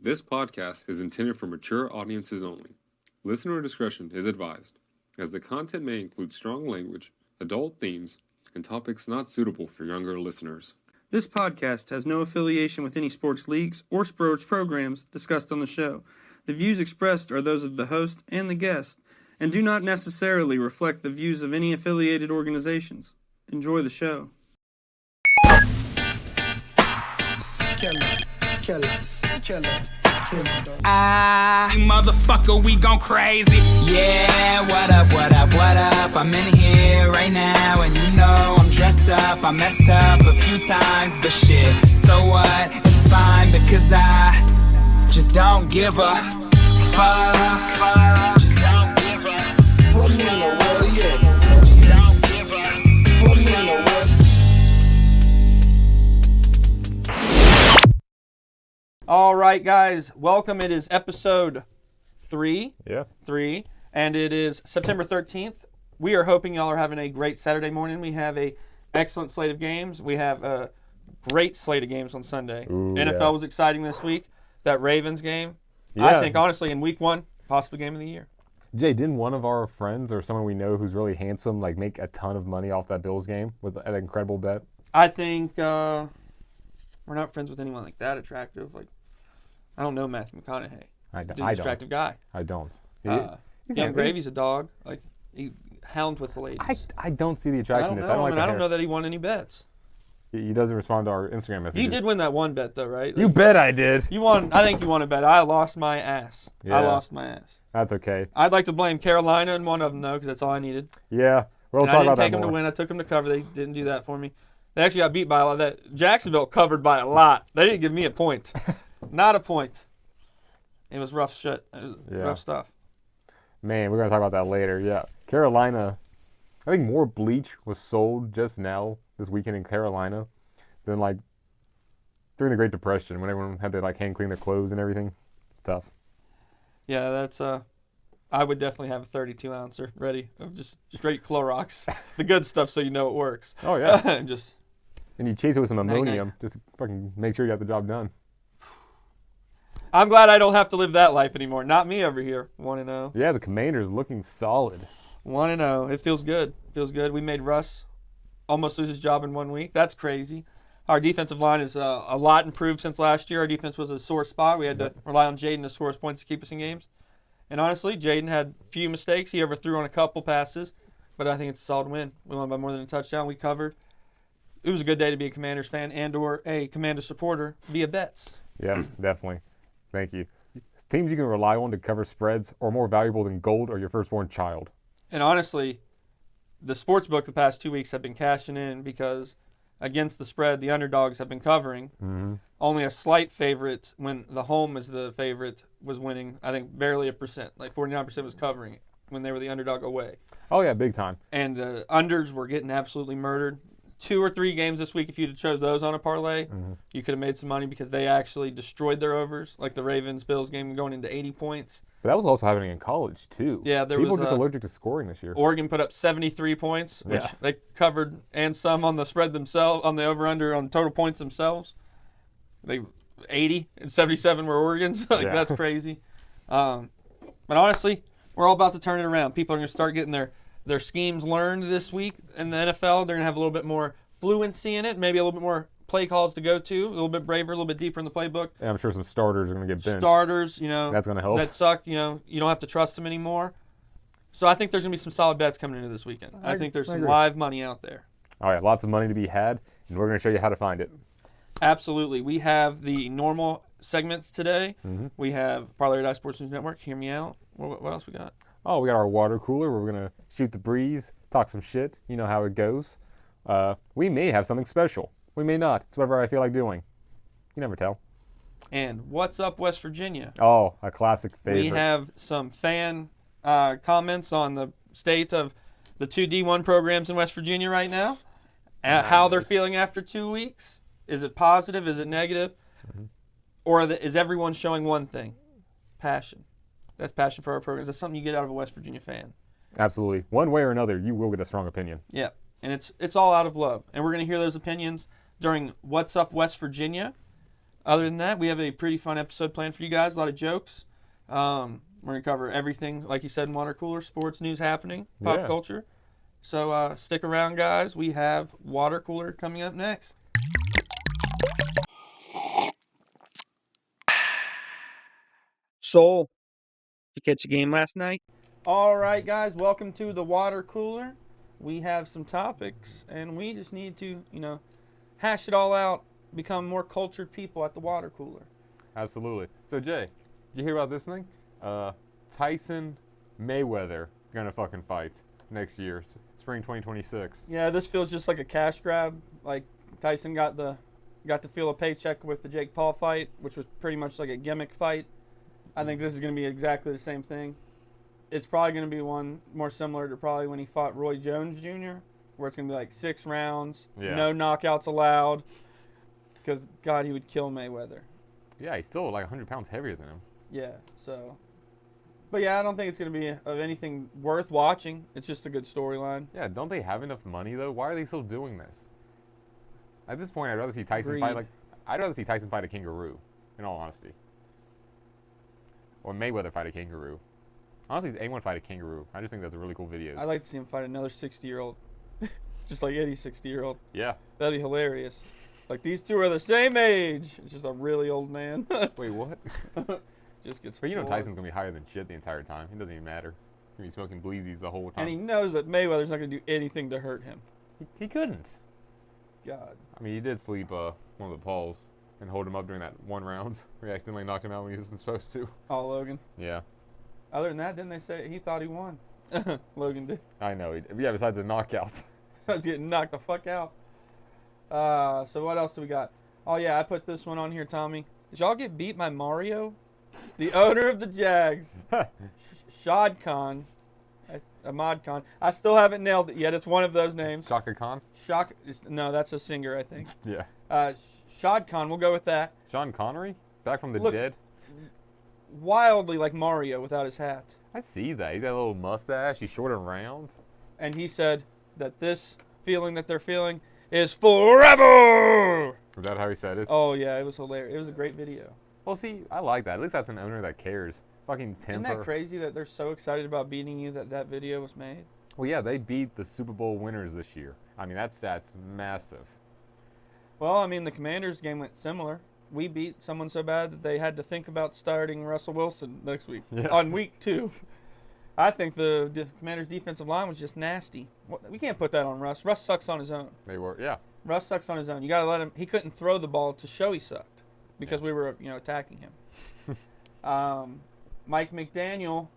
This podcast is intended for mature audiences only. Listener discretion is advised, as the content may include strong language, adult themes, and topics not suitable for younger listeners. This podcast has no affiliation with any sports leagues or sports programs discussed on the show. The views expressed are those of the host and the guest, and do not necessarily reflect the views of any affiliated organizations. Enjoy the show. Motherfucker, we gone crazy. Yeah, what up, what up, what up? I'm in here right now, and you know I'm dressed up. I messed up a few times, but shit, so what? It's fine because I just don't give a fuck. Just don't give a fuck. What me in the world, yeah. Just don't give a what me in the world. All right, guys, welcome. It is episode 3. Yeah. 3, and it is September 13th. We are hoping y'all are having a great Saturday morning. We have a excellent slate of games. We have a great slate of games on Sunday. Ooh, NFL yeah. was exciting this week. That Ravens game, Yeah. I think, honestly, in week 1, possibly game of the year. Jay, didn't one of our friends or someone we know who's really handsome like make a ton of money off that Bills game with an incredible bet? I think we're not friends with anyone like that attractive. Like, I don't know Matthew McConaughey. I Dude's don't. an attractive guy. I don't. Young Gravy's a dog. Like, he hounds with the ladies. I don't see the I attractiveness. don't know. Like I don't know that he won any bets. He doesn't respond to our Instagram messages. You did win that one bet, though, right? You bet I did. You won. I think you won a bet. I lost my ass. Yeah. I lost my ass. That's okay. I'd like to blame Carolina in one of them, though, because that's all I needed. Yeah. We'll And talk I about didn't that take them more. to win. I took them to cover. They didn't do that for me. They actually got beat by a lot. That Jacksonville covered by a lot. They didn't give me a point. Not a point. It was rough shit. It was rough stuff. Man, we're going to talk about that later. Yeah. Carolina, I think more bleach was sold just now this weekend in Carolina than like during the Great Depression when everyone had to like hand clean their clothes and everything. It's tough. Yeah, that's I would definitely have a 32-ouncer ready of just straight Clorox, the good stuff, so you know it works. Oh, yeah. And just And you chase it with some Night, ammonium just to fucking make sure you got the job done. I'm glad I don't have to live that life anymore. Not me over here. 1-0. Yeah, the Commanders looking solid. 1-0. It feels good. Feels good. We made Russ almost lose his job in 1 week. That's crazy. Our defensive line is a lot improved since last year. Our defense was a sore spot. We had to rely on Jaden to score us points to keep us in games. And honestly, Jaden had a few mistakes. He overthrew on a couple passes, but I think it's a solid win. We won by more than a touchdown. We covered. It was a good day to be a Commanders fan and or a Commanders supporter via bets. Yes, definitely. Thank you. Teams you can rely on to cover spreads are more valuable than gold or your firstborn child. And honestly, the sportsbook the past 2 weeks have been cashing in because against the spread, the underdogs have been covering. Mm-hmm. Only a slight favorite when the home is the favorite was winning. I think barely 1%. Like 49% was covering it when they were the underdog away. Oh, yeah, big time. And the unders were getting absolutely murdered. 2 or 3 games this week, if you'd have chose those on a parlay, you could have made some money because they actually destroyed their overs, like the Ravens-Bills game going into 80 points. But that was also happening in college, too. Yeah, there People was are just allergic to scoring this year. Oregon put up 73 points, which they covered, and some on the spread themselves, on the over-under on total points themselves. They 80 and 77 were Oregon's. That's crazy. But honestly, we're all about to turn it around. People are going to start getting their schemes learned this week in the NFL. They're going to have a little bit more fluency in it, maybe a little bit more play calls to go to, a little bit braver, a little bit deeper in the playbook. And I'm sure some starters are going to get benched. Starters, that's going to help. That suck, you don't have to trust them anymore. So I think there's going to be some solid bets coming into this weekend. I think there's some live money out there. All right, lots of money to be had, and we're going to show you how to find it. Absolutely. We have the normal segments today. We have Parlay Sports News Network. Hear me out. What else we got? Oh, we got our water cooler where we're going to shoot the breeze, talk some shit. You know how it goes. We may have something special. We may not. It's whatever I feel like doing. You never tell. And What's Up West Virginia? Oh, a classic favorite. We have some fan comments on the state of the 2 D1 programs in West Virginia right now. How they're feeling after 2 weeks. Is it positive? Is it negative? Or is everyone showing one thing? Passion. That's passion for our programs. That's something you get out of a West Virginia fan. Absolutely. One way or another, you will get a strong opinion. Yeah, and it's all out of love. And we're going to hear those opinions during What's Up West Virginia. Other than that, we have a pretty fun episode planned for you guys. A lot of jokes. We're going to cover everything, like you said, in water cooler, sports news happening, pop culture. So stick around, guys. We have water cooler coming up next. Soul, did you catch a game last night? All right, guys, welcome to the water cooler. We have some topics, and we just need to, hash it all out, become more cultured people at the water cooler. Absolutely. So, Jay, did you hear about this thing? Tyson Mayweather gonna fucking fight next year, spring 2026. Yeah, this feels just like a cash grab. Like Tyson got to feel a paycheck with the Jake Paul fight, which was pretty much like a gimmick fight. I think this is going to be exactly the same thing. It's probably going to be one more similar to probably when he fought Roy Jones Jr., where it's going to be like 6 rounds, no knockouts allowed, because, God, he would kill Mayweather. Yeah, he's still like 100 pounds heavier than him. Yeah, so. But, yeah, I don't think it's going to be of anything worth watching. It's just a good storyline. Yeah, don't they have enough money, though? Why are they still doing this? At this point, I'd rather see Tyson I'd rather see Tyson fight a kangaroo, in all honesty. Or Mayweather fight a kangaroo. Honestly, anyone fight a kangaroo. I just think that's a really cool video. I'd like to see him fight another 60-year-old. Just like Eddie's 60-year-old. Yeah. That'd be hilarious. Like, these two are the same age. It's just a really old man. Wait, what? Just gets But floored. Tyson's going to be higher than shit the entire time. It doesn't even matter. He's going to be smoking bleezies the whole time. And he knows that Mayweather's not going to do anything to hurt him. He couldn't. God. I mean, he did sleep one of the Pauls and hold him up during that one round where he accidentally knocked him out when he wasn't supposed to. Oh, Logan. Yeah. Other than that, didn't they say he thought he won? Logan did. I know. Yeah, besides the knockout. I was getting knocked the fuck out. So what else do we got? Oh, yeah, I put this one on here, Tommy. Did y'all get beat by Mario? The owner of the Jags. Shad Khan. Ahmad Khan. I still haven't nailed it yet. It's one of those names. Shaka Khan? No, that's a singer, I think. Yeah. Shad Khan, we'll go with that. Sean Connery? Back from the Looks dead? Wildly like Mario without his hat. I see that. He's got a little mustache. He's short and round. And he said that this feeling that they're feeling is forever. Is that how he said it? Oh, yeah, it was hilarious. It was a great video. Well, see, I like that. At least that's an owner that cares. Fucking temper. Isn't that crazy that they're so excited about beating you that video was made? Well, yeah, they beat the Super Bowl winners this year. I mean, that's massive. Well, I mean, the Commanders game went similar. We beat someone so bad that they had to think about starting Russell Wilson next week. Yeah. On week 2. I think the Commanders' defensive line was just nasty. We can't put that on Russ. Russ sucks on his own. They were, yeah. Russ sucks on his own. You got to let him. He couldn't throw the ball to show he sucked because we were, attacking him. Mike McDaniel.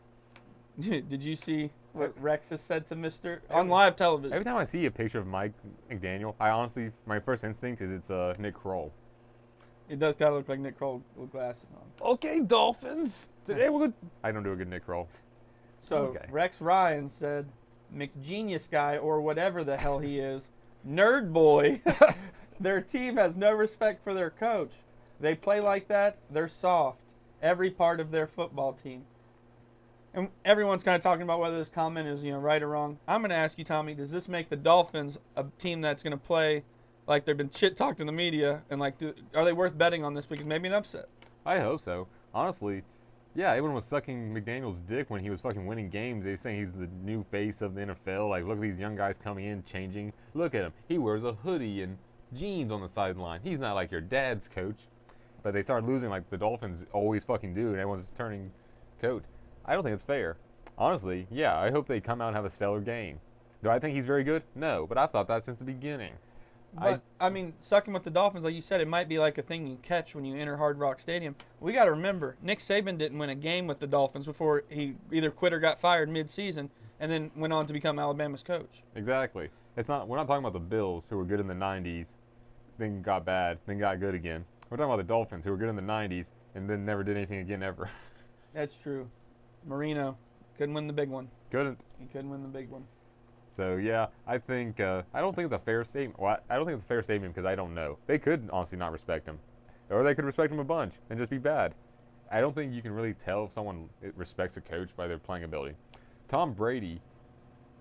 Did you see what Rex has said to Mr. on live television? Every time I see a picture of Mike McDaniel, I honestly, my first instinct is it's Nick Kroll. It does kind of look like Nick Kroll with glasses on. Okay, Dolphins. Today we're good. I don't do a good Nick Kroll. So Okay. Rex Ryan said, McGenius guy or whatever the hell he is, nerd boy. Their team has no respect for their coach. They play like that. They're soft. Every part of their football team. And everyone's kind of talking about whether this comment is, right or wrong. I'm going to ask you, Tommy, does this make the Dolphins a team that's going to play like they've been shit-talked in the media? And, are they worth betting on this week? Maybe an upset. I hope so. Honestly, yeah, everyone was sucking McDaniel's dick when he was fucking winning games. They were saying he's the new face of the NFL. Like, look at these young guys coming in, changing. Look at him. He wears a hoodie and jeans on the sideline. He's not like your dad's coach. But they started losing like the Dolphins always fucking do, and everyone's turning coat. I don't think it's fair. Honestly, yeah, I hope they come out and have a stellar game. Do I think he's very good? No, but I've thought that since the beginning. But, I mean, sucking with the Dolphins, like you said, it might be like a thing you catch when you enter Hard Rock Stadium. We got to remember, Nick Saban didn't win a game with the Dolphins before he either quit or got fired mid-season and then went on to become Alabama's coach. Exactly. We're not talking about the Bills, who were good in the 90s, then got bad, then got good again. We're talking about the Dolphins, who were good in the 90s and then never did anything again ever. That's true. Marino couldn't win the big one. Couldn't. He couldn't win the big one. So, yeah, I think, I don't think it's a fair statement. Well, I don't think it's a fair statement because I don't know. They could honestly not respect him. Or they could respect him a bunch and just be bad. I don't think you can really tell if someone respects a coach by their playing ability. Tom Brady,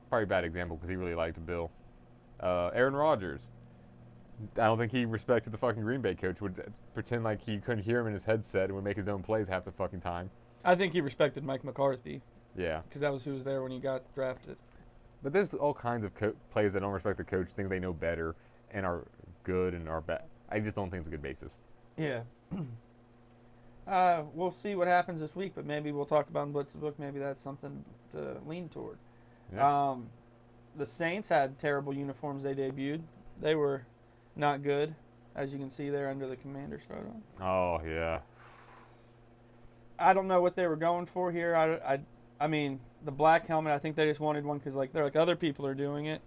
probably a bad example because he really liked Bill. Aaron Rodgers. I don't think he respected the fucking Green Bay coach. Would pretend like he couldn't hear him in his headset and would make his own plays half the fucking time. I think he respected Mike McCarthy Yeah. because that was who was there when he got drafted. But there's all kinds of players that don't respect the coach, think they know better, and are good and are bad. I just don't think it's a good basis. Yeah. We'll see what happens this week, but maybe we'll talk about in Blitz's book. Maybe that's something to lean toward. Yeah. The Saints had terrible uniforms they debuted. They were not good, as you can see there under the Commander's photo. Oh, yeah. I don't know what they were going for here. I mean, the black helmet, I think they just wanted one because like they're like other people are doing it.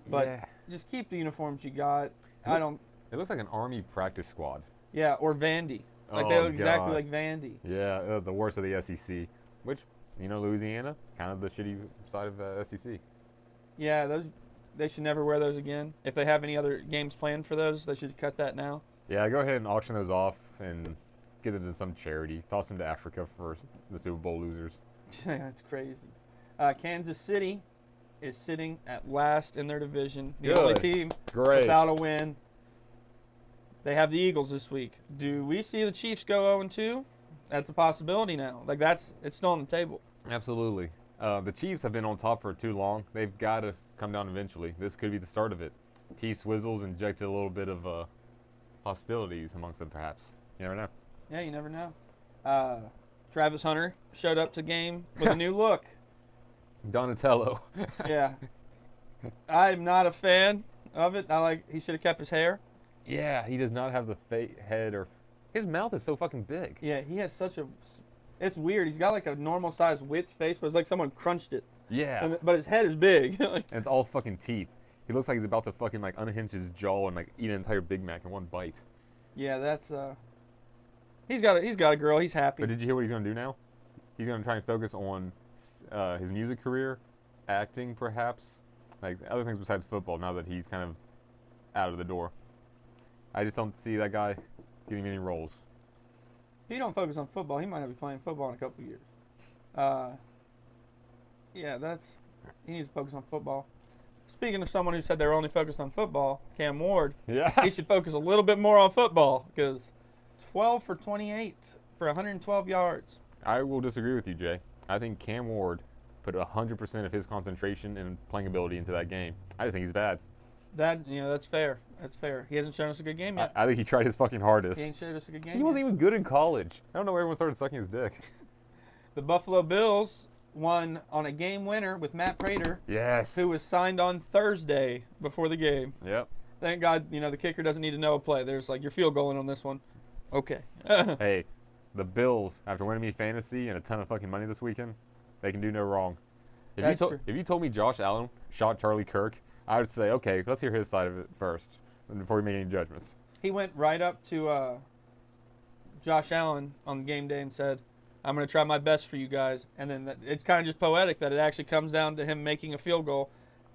But Yeah. just keep the uniforms you got. It looks like an Army practice squad. Yeah, or Vandy. Like they Oh, look exactly God. like Vandy. Yeah, the worst of the SEC. Which, Louisiana, kind of the shitty side of the SEC. Yeah, they should never wear those again. If they have any other games planned for those, they should cut that now. Yeah, go ahead and auction those off and give them to some charity. Toss them to Africa for the Super Bowl losers. That's crazy. Kansas City is sitting at last in their division. The Good. only team Great. without a win. They have the Eagles this week. Do we see the Chiefs go 0-2? That's a possibility now. Like it's still on the table. Absolutely. The Chiefs have been on top for too long. They've got to come down eventually. This could be the start of it. T-Swizzles injected a little bit of hostilities amongst them, perhaps. You never know. Yeah, you never know. Travis Hunter showed up to game with a new look. Donatello. Yeah. I'm not a fan of it. He should have kept his hair. Yeah, he does not have the head or... His mouth is so fucking big. Yeah, he has such a... It's weird. He's got like a normal size width face, but it's like someone crunched it. Yeah. But his head is big. And it's all fucking teeth. He looks like he's about to fucking like unhinge his jaw and like eat an entire Big Mac in one bite. Yeah, that's he's got a girl. He's happy. But did you hear what he's gonna do now? He's gonna try and focus on his music career, acting perhaps, like other things besides football. Now that he's kind of out of the door, I just don't see that guy getting any roles. If he don't focus on football, he might not be playing football in a couple of years. Yeah, he needs to focus on football. Speaking of someone who said they were only focused on football, Cam Ward, Yeah. he should focus a little bit more on football because 12 for 28 for 112 yards. I will disagree with you, Jay. I think Cam Ward put 100% of his concentration and playing ability into that game. I just think he's bad. That's fair. That's fair. He hasn't shown us a good game yet. I think he tried his fucking hardest. He ain't showed us a good game. He wasn't even good in college. I don't know where everyone started sucking his dick. The Buffalo Bills won on a game winner with Matt Prater, Yes. who was signed on Thursday before the game. Yep. Thank God, the kicker doesn't need to know a play. There's like, you're field goaling on this one. Okay. Hey, the Bills, after winning me fantasy and a ton of fucking money this weekend, they can do no wrong. That's true. If you told me Josh Allen shot Charlie Kirk, I would say, okay, let's hear his side of it first before we make any judgments. He went right up to Josh Allen on game day and said, I'm going to try my best for you guys. And then it's kind of just poetic that it actually comes down to him making a field goal.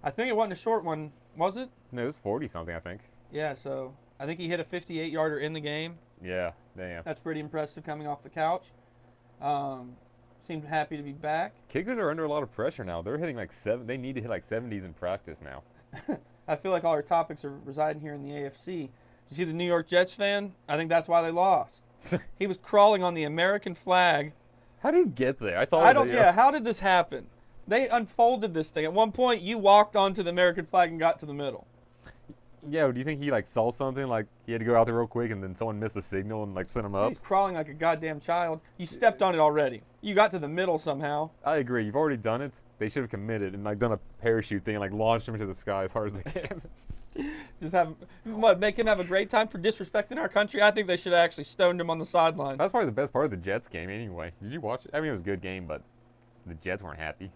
I think it wasn't a short one, was it? No, it was 40-something, I think. Yeah, so I think he hit a 58-yarder in the game. Yeah, damn. That's pretty impressive coming off the couch. Seemed happy to be back. Kickers are under a lot of pressure now. They're hitting like they need to hit like 70s in practice now. I feel like all our topics are residing here in the AFC. You see the New York Jets fan? I think that's why they lost. He was crawling on the American flag. How do you get there? I saw I the don't. video. Yeah, how did this happen? They unfolded this thing. At one point, you walked onto the American flag and got to the middle. Yeah, do you think he like saw something, like he had to go out there real quick and then someone missed the signal and like sent him up? He's crawling like a goddamn child. You stepped on it already. You got to the middle somehow. I agree. You've already done it. They should have committed and like done a parachute thing and like launched him into the sky as hard as they can. Just make him have a great time for disrespecting our country. I think they should have actually stoned him on the sideline. That's probably the best part of the Jets game anyway. Did you watch it? I mean, it was a good game, but the Jets weren't happy.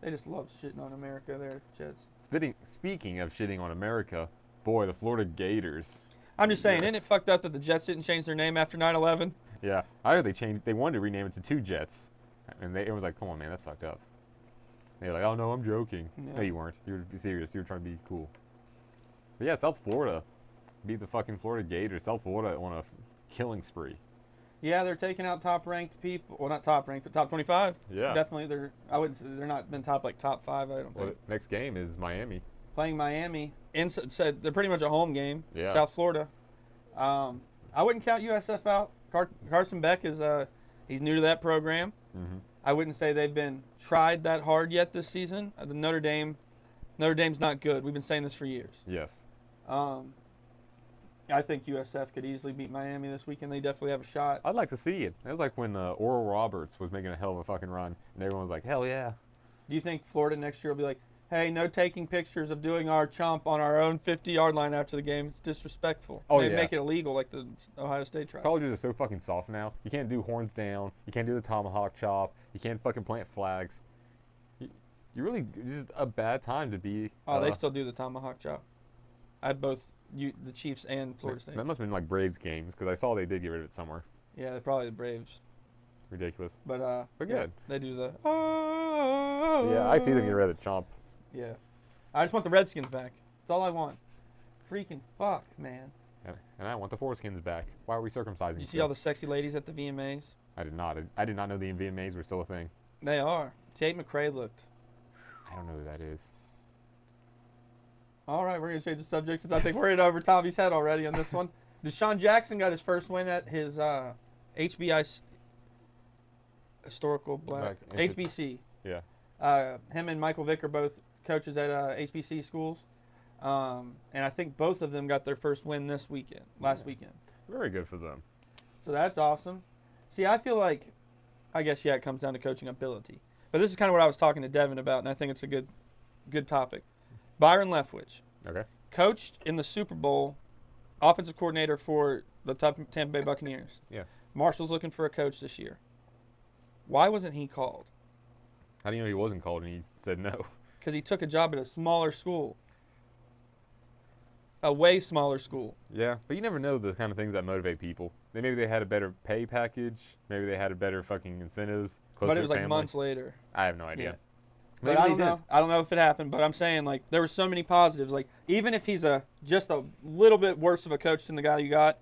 They just love shitting on America there, Jets. Speaking of shitting on America, boy, the Florida Gators. I'm just saying, Yes. isn't it fucked up that the Jets didn't change their name after 9/11? Yeah, I heard they wanted to rename it to two Jets, and it was like, come on, man, that's fucked up. They were like, oh no, I'm joking. Yeah. No, you weren't. You were serious. You were trying to be cool. But yeah, South Florida beat the fucking Florida Gators. South Florida on a killing spree. Yeah, they're taking out top-ranked people. Well, not top-ranked, but top 25. Yeah. Definitely, I wouldn't say they're not been top 5. I don't Well, think. the next game is Miami. playing Miami. Said they're pretty much a home game. Yeah. South Florida. I wouldn't count USF out. Carson Beck is he's new to that program. Mm-hmm. I wouldn't say they've been tried that hard yet this season. The Notre Dame's not good. We've been saying this for years. Yes. I think USF could easily beat Miami this weekend. They definitely have a shot. I'd like to see it. It was like when Oral Roberts was making a hell of a fucking run, and everyone was like, hell yeah. Do you think Florida next year will be like, hey, no taking pictures of doing our chomp on our own 50-yard line after the game? It's disrespectful. Oh, Maybe yeah. make it illegal like the Ohio State trial. Colleges are so fucking soft now. You can't do horns down. You can't do the tomahawk chop. You can't fucking plant flags. You really, it's just a bad time to be. Oh, they still do the tomahawk chop. At both the Chiefs and Florida State. That must have been like Braves games, because I saw they did get rid of it somewhere. Yeah, they're probably the Braves. Ridiculous. But But yeah, good. they do the. Yeah, I see them get rid of the chomp. Yeah. I just want the Redskins back. That's all I want. Freaking fuck, man. And I want the foreskins back. Why are we circumcising? You see all the sexy ladies at the VMAs? I did not. I did not know the VMAs were still a thing. They are. Tate McRae looked. I don't know who that is. All right, we're going to change the subject since I think we're in over Tommy's head already on this one. Deshaun Jackson got his first win at his HBI Historical Black HBC. Yeah. Him and Michael Vick are both coaches at HBC schools. And I think both of them got their first win last weekend. Very good for them. So that's awesome. See, I feel like, I guess, yeah, it comes down to coaching ability. But this is kind of what I was talking to Devin about, and I think it's a good topic. Byron Leftwich, Okay. coached in the Super Bowl, offensive coordinator for the Tampa Bay Buccaneers. Yeah. Marshall's looking for a coach this year. Why wasn't he called? How do you know he wasn't called and he said no? Because he took a job at a smaller school. A way smaller school. Yeah, but you never know the kind of things that motivate people. Maybe they had a better pay package. Maybe they had a better fucking incentives. But it was like months later. I have no idea. Yeah. Maybe But I they don't did. know. I don't know if it happened, but I'm saying, like, there were so many positives. Like, even if he's just a little bit worse of a coach than the guy you got,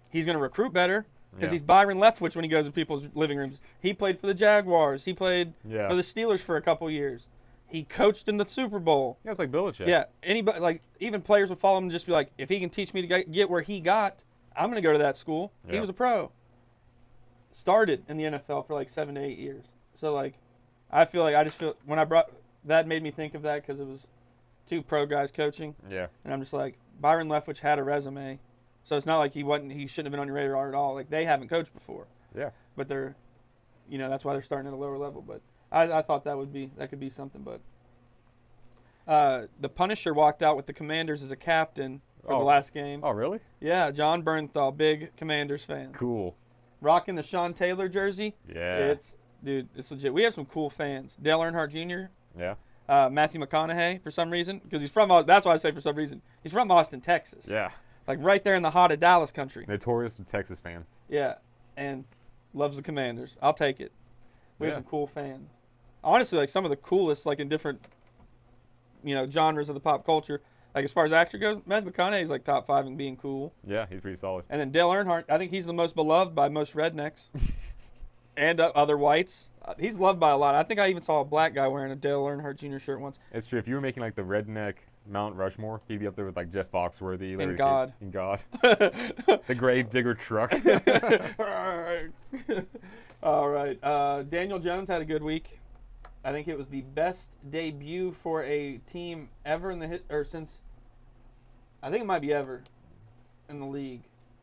he's going to recruit better because Yeah. he's Byron Leftwich when he goes to people's living rooms. He played for the Jaguars. He played Yeah. for the Steelers for a couple years. He coached in the Super Bowl. Yeah, it's like Belichick. Yeah. Anybody, like, even players will follow him and just be like, if he can teach me to get where he got, I'm going to go to that school. He Yeah. was a pro. Started in the NFL for like 7 to 8 years. So, like, when I brought that made me think of that because it was two pro guys coaching, Yeah. and I'm just like, Byron Leftwich had a resume, so it's not like he shouldn't have been on your radar at all. Like, they haven't coached before, Yeah. but they're, that's why they're starting at a lower level. But I thought that could be something. But the Punisher walked out with the Commanders as a captain for the last game. Oh, really? Yeah, John Bernthal, big Commanders fan, Cool. rocking the Sean Taylor jersey. Yeah. It's legit. We have some cool fans. Dale Earnhardt Jr., Yeah. Matthew McConaughey, for some reason, because he's from, that's why I say for some reason, he's from Austin, Texas. Yeah. Like right there in the heart of Dallas country. Notorious Texas fan. Yeah, and loves the Commanders. I'll take it. We have Yeah. some cool fans. Honestly, like some of the coolest, like in different, genres of the pop culture. Like as far as actor goes, Matthew McConaughey's like top 5 in being cool. Yeah, he's pretty solid. And then Dale Earnhardt, I think he's the most beloved by most rednecks and other whites. He's loved by a lot. I think I even saw a black guy wearing a Dale Earnhardt Jr. shirt once. It's true. If you were making like the redneck Mount Rushmore, he'd be up there with like Jeff Foxworthy. Larry God. King, and God. The grave digger truck. All right. Daniel Jones had a good week. I think it was the best debut for a team ever in I think it might be ever in the league.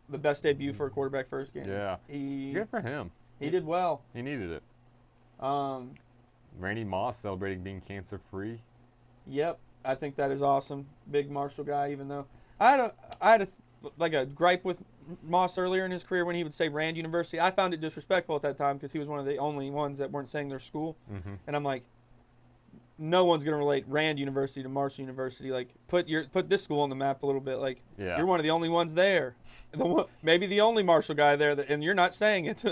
The best debut for a quarterback first game. Yeah. Good for him. He did well. He needed it. Um, Randy Moss celebrating being cancer free. Yep, I think that is awesome. Big Marshall guy, even though I had a gripe with Moss earlier in his career when he would say Rand University. I found it disrespectful at that time because he was one of the only ones that weren't saying their school. Mm-hmm. And I'm like, no one's gonna relate Rand University to Marshall University. Like, put this school on the map a little bit. Like, Yeah. you're one of the only ones there, maybe the only Marshall guy there, and you're not saying it.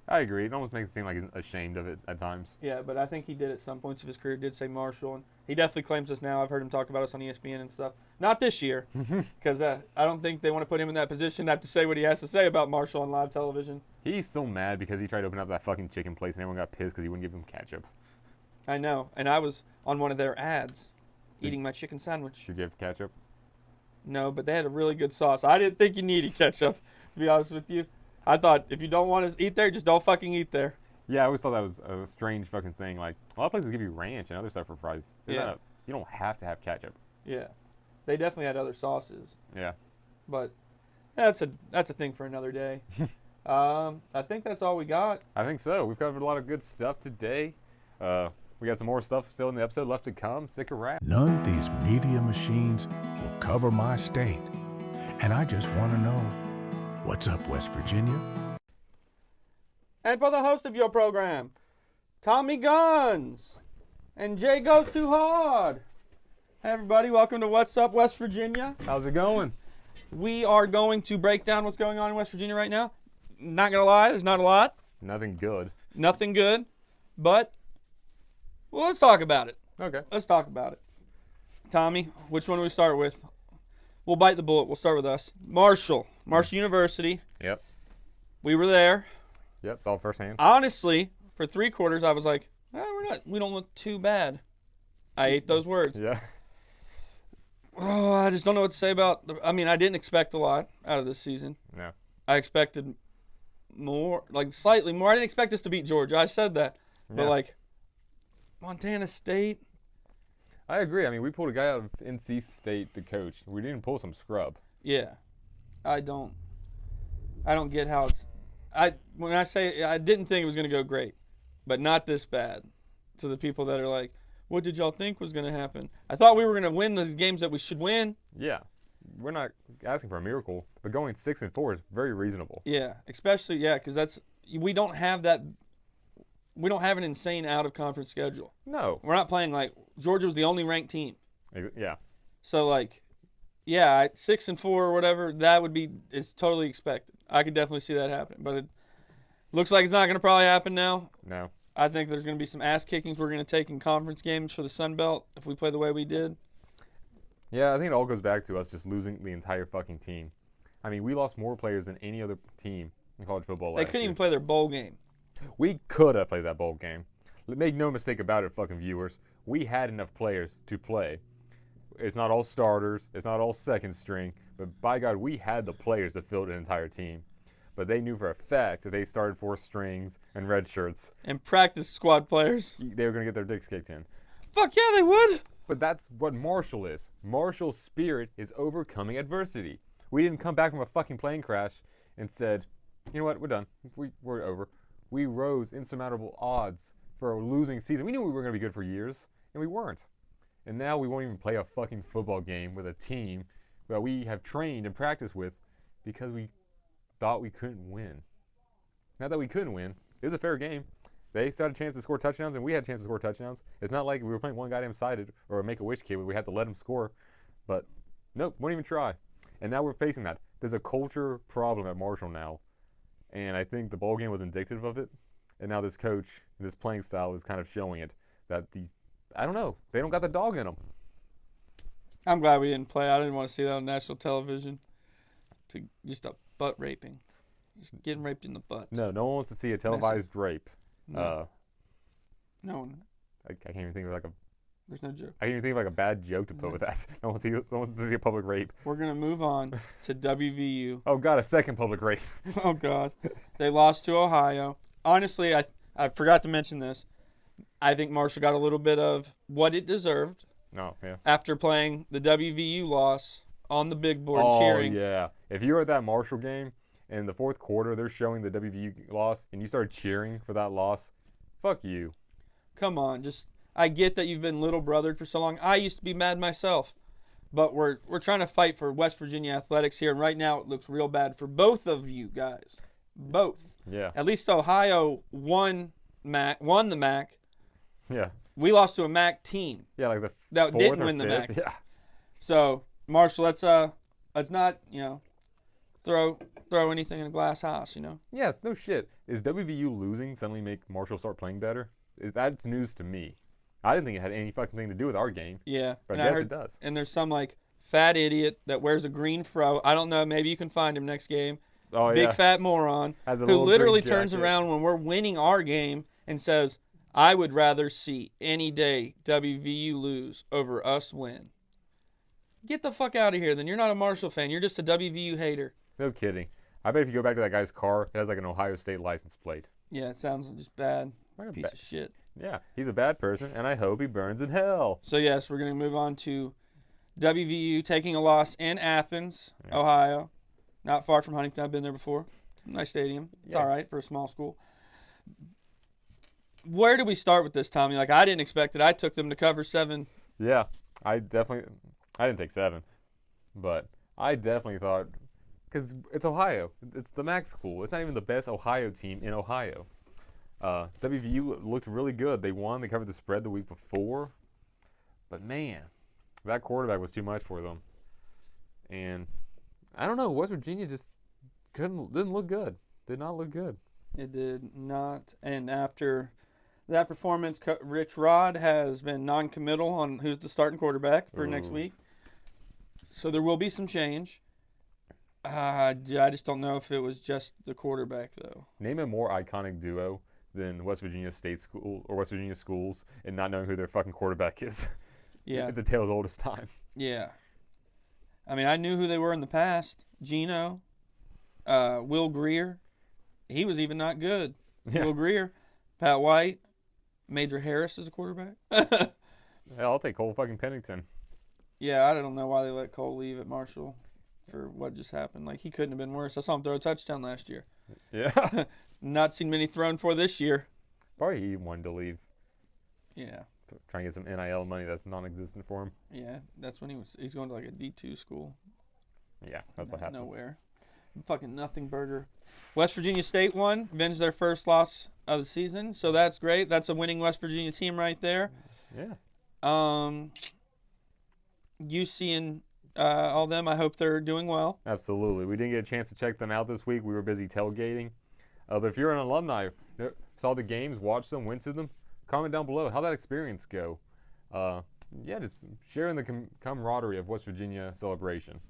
I agree. It almost makes it seem like he's ashamed of it at times. Yeah, but I think he did at some points of his career, did say Marshall, and he definitely claims us now. I've heard him talk about us on ESPN and stuff. Not this year, because I don't think they want to put him in that position to have to say what he has to say about Marshall on live television. He's so mad because he tried to open up that fucking chicken place and everyone got pissed because he wouldn't give him ketchup. I know, and I was on one of their ads, eating my chicken sandwich. Should you have ketchup? No, but they had a really good sauce. I didn't think you needed ketchup, to be honest with you. I thought if you don't want to eat there, just don't fucking eat there. Yeah, I always thought that was a strange fucking thing. Like, a lot of places give you ranch and other stuff for fries. Yeah. You don't have to have ketchup. Yeah. They definitely had other sauces. Yeah. But that's a thing for another day. I think that's all we got. I think so. We've covered a lot of good stuff today. We got some more stuff still in the episode left to come. Stick around. None of these media machines will cover my state. And I just want to know, what's up, West Virginia? And for the host of your program, Tommy Guns and Jay Goes Too Hard. Hey everybody, welcome to What's Up, West Virginia. How's it going? We are going to break down what's going on in West Virginia right now. Not gonna lie, there's not a lot. Nothing good. Nothing good, but well, let's talk about it. Okay. Let's talk about it. Tommy, which one do we start with? We'll bite the bullet. We'll start with us. Marshall University. Yep. We were there. Yep, all firsthand. Honestly, for 3 quarters, I was like, we don't look too bad. I ate those words. Yeah. Oh, I just don't know what to say about. I didn't expect a lot out of this season. No. I expected more, like slightly more. I didn't expect us to beat Georgia. I said that, but Yeah. like Montana State. I agree. I mean, we pulled a guy out of NC State to coach. We didn't pull some scrub. Yeah, I don't get how it's. When I say I didn't think it was going to go great, but not this bad. To the people that are like, what did y'all think was going to happen? I thought we were going to win the games that we should win. Yeah. We're not asking for a miracle, but going 6-4 is very reasonable. Yeah, especially because we don't have that. We don't have an insane out of conference schedule. No. We're not playing like Georgia was the only ranked team. Yeah. So like, 6-4 or whatever, it's totally expected. I could definitely see that happen, but it looks like it's not going to probably happen now. No. I think there's going to be some ass kickings we're going to take in conference games for the Sun Belt if we play the way we did. Yeah, I think it all goes back to us just losing the entire fucking team. I mean, we lost more players than any other team in college football last They couldn't year. even play their bowl game. We could have played that bowl game. Make no mistake about it, fucking viewers. We had enough players to play. It's not all starters. It's not all second string. But by God, we had the players to fill an entire team. But they knew for a fact that they started 4 strings and red shirts. And practice squad players. They were going to get their dicks kicked in. Fuck yeah, they would. But that's what Marshall is. Marshall's spirit is overcoming adversity. We didn't come back from a fucking plane crash and said, you know what, we're done. We're over. We rose insurmountable odds for a losing season. We knew we were going to be good for years, and we weren't. And now we won't even play a fucking football game with a team that we have trained and practiced with because we thought we couldn't win. Not that we couldn't win. It was a fair game. They still had a chance to score touchdowns, and we had a chance to score touchdowns. It's not like we were playing one goddamn sided or a Make-A-Wish kid where we had to let him score. But nope, won't even try. And now we're facing that. There's a culture problem at Marshall now. And I think the bowl game was indicative of it. And now this coach, this playing style is kind of showing it. That I don't know, they don't got the dog in them. I'm glad we didn't play. I didn't want to see that on national television. Just a butt raping. Just getting raped in the butt. No one wants to see a televised rape. No. No one. I can't even think of There's no joke. I can't even think of like a bad joke to put with that. No one wants to see a public rape. We're going to move on to WVU. Oh God, a second public rape. Oh God. They lost to Ohio. Honestly, I forgot to mention this. I think Marshall got a little bit of what it deserved No, yeah. after playing the WVU loss on the big board cheering. Oh yeah. If you were at that Marshall game and in the fourth quarter they're showing the WVU loss and you started cheering for that loss, fuck you. Come on, I get that you've been little brothered for so long. I used to be mad myself. But we're trying to fight for West Virginia athletics here, and right now it looks real bad for both of you guys. Both. Yeah. At least Ohio won the MAC. Yeah. We lost to a MAC team Yeah, like the that fourth didn't or win the fifth. MAC. Yeah. So Marshall, let's not throw anything in a glass house. Yes, no shit. Is WVU losing suddenly make Marshall start playing better? That's news to me. I didn't think it had any fucking thing to do with our game. Yeah, But and I guess heard, it does. And there's some like fat idiot that wears a green fro. I don't know. Maybe you can find him next game. Oh Big yeah. fat moron Has a who little literally green turns jacket. around when we're winning our game and says, I would rather see any day WVU lose over us win. Get the fuck out of here. Then you're not a Marshall fan. You're just a WVU hater. No kidding. I bet if you go back to that guy's car, it has like an Ohio State license plate. Yeah, it sounds just bad. Like a Piece of shit. Yeah, he's a bad person, and I hope he burns in hell. So, yes, we're going to move on to WVU taking a loss in Athens, Ohio. Not far from Huntington. I've been there before. Nice stadium. It's all right for a small school. Where do we start with this, Tommy? Like, I didn't expect it. I took them to cover 7. Yeah, I didn't take 7, but I definitely thought, because it's Ohio. It's the MAC school. It's not even the best Ohio team in Ohio. WVU looked really good. They won. They covered the spread the week before. But, man, that quarterback was too much for them. And I don't know. West Virginia just didn't look good. Did not look good. It did not. And after that performance, Rich Rod has been non-committal on who's the starting quarterback for next week. So there will be some change. I just don't know if it was just the quarterback, though. Name a more iconic duo than West Virginia State School or West Virginia schools and not knowing who their fucking quarterback is. Yeah. At the tale's oldest time. Yeah. I mean, I knew who they were in the past. Gino, Will Greer. He was even not good. Yeah. Will Greer. Pat White. Major Harris is a quarterback. Yeah, I'll take Cole fucking Pennington. Yeah, I don't know why they let Cole leave at Marshall for what just happened. Like, he couldn't have been worse. I saw him throw a touchdown last year. Yeah. Not seen many thrown for this year. Probably he wanted to leave. Yeah. Trying to get some NIL money that's non-existent for him. Yeah, that's when he's going to like a D2 school. Yeah, that's what happened. Nowhere. Fucking nothing burger. West Virginia State won, avenged their first loss of the season, so that's great. That's a winning West Virginia team right there. Yeah. UC and all them, I hope they're doing well. Absolutely. We didn't get a chance to check them out this week. We were busy tailgating. But if you're an alumni, saw the games, watched them, went to them, comment down below. How'd that experience go? Yeah, just sharing the camaraderie of West Virginia celebration.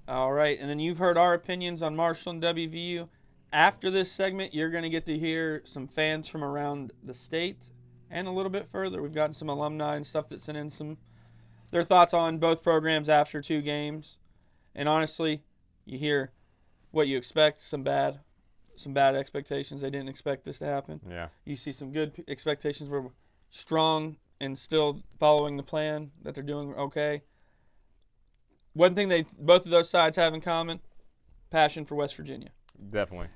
All right, and then you've heard our opinions on Marshall and WVU. After this segment, you're going to get to hear some fans from around the state and a little bit further. We've gotten some alumni and stuff that sent in their thoughts on both programs after 2 games. And honestly, you hear what you expect, some bad expectations. They didn't expect this to happen. Yeah. You see some good expectations were strong and still following the plan, that they're doing okay. One thing both of those sides have in common, passion for West Virginia. Definitely.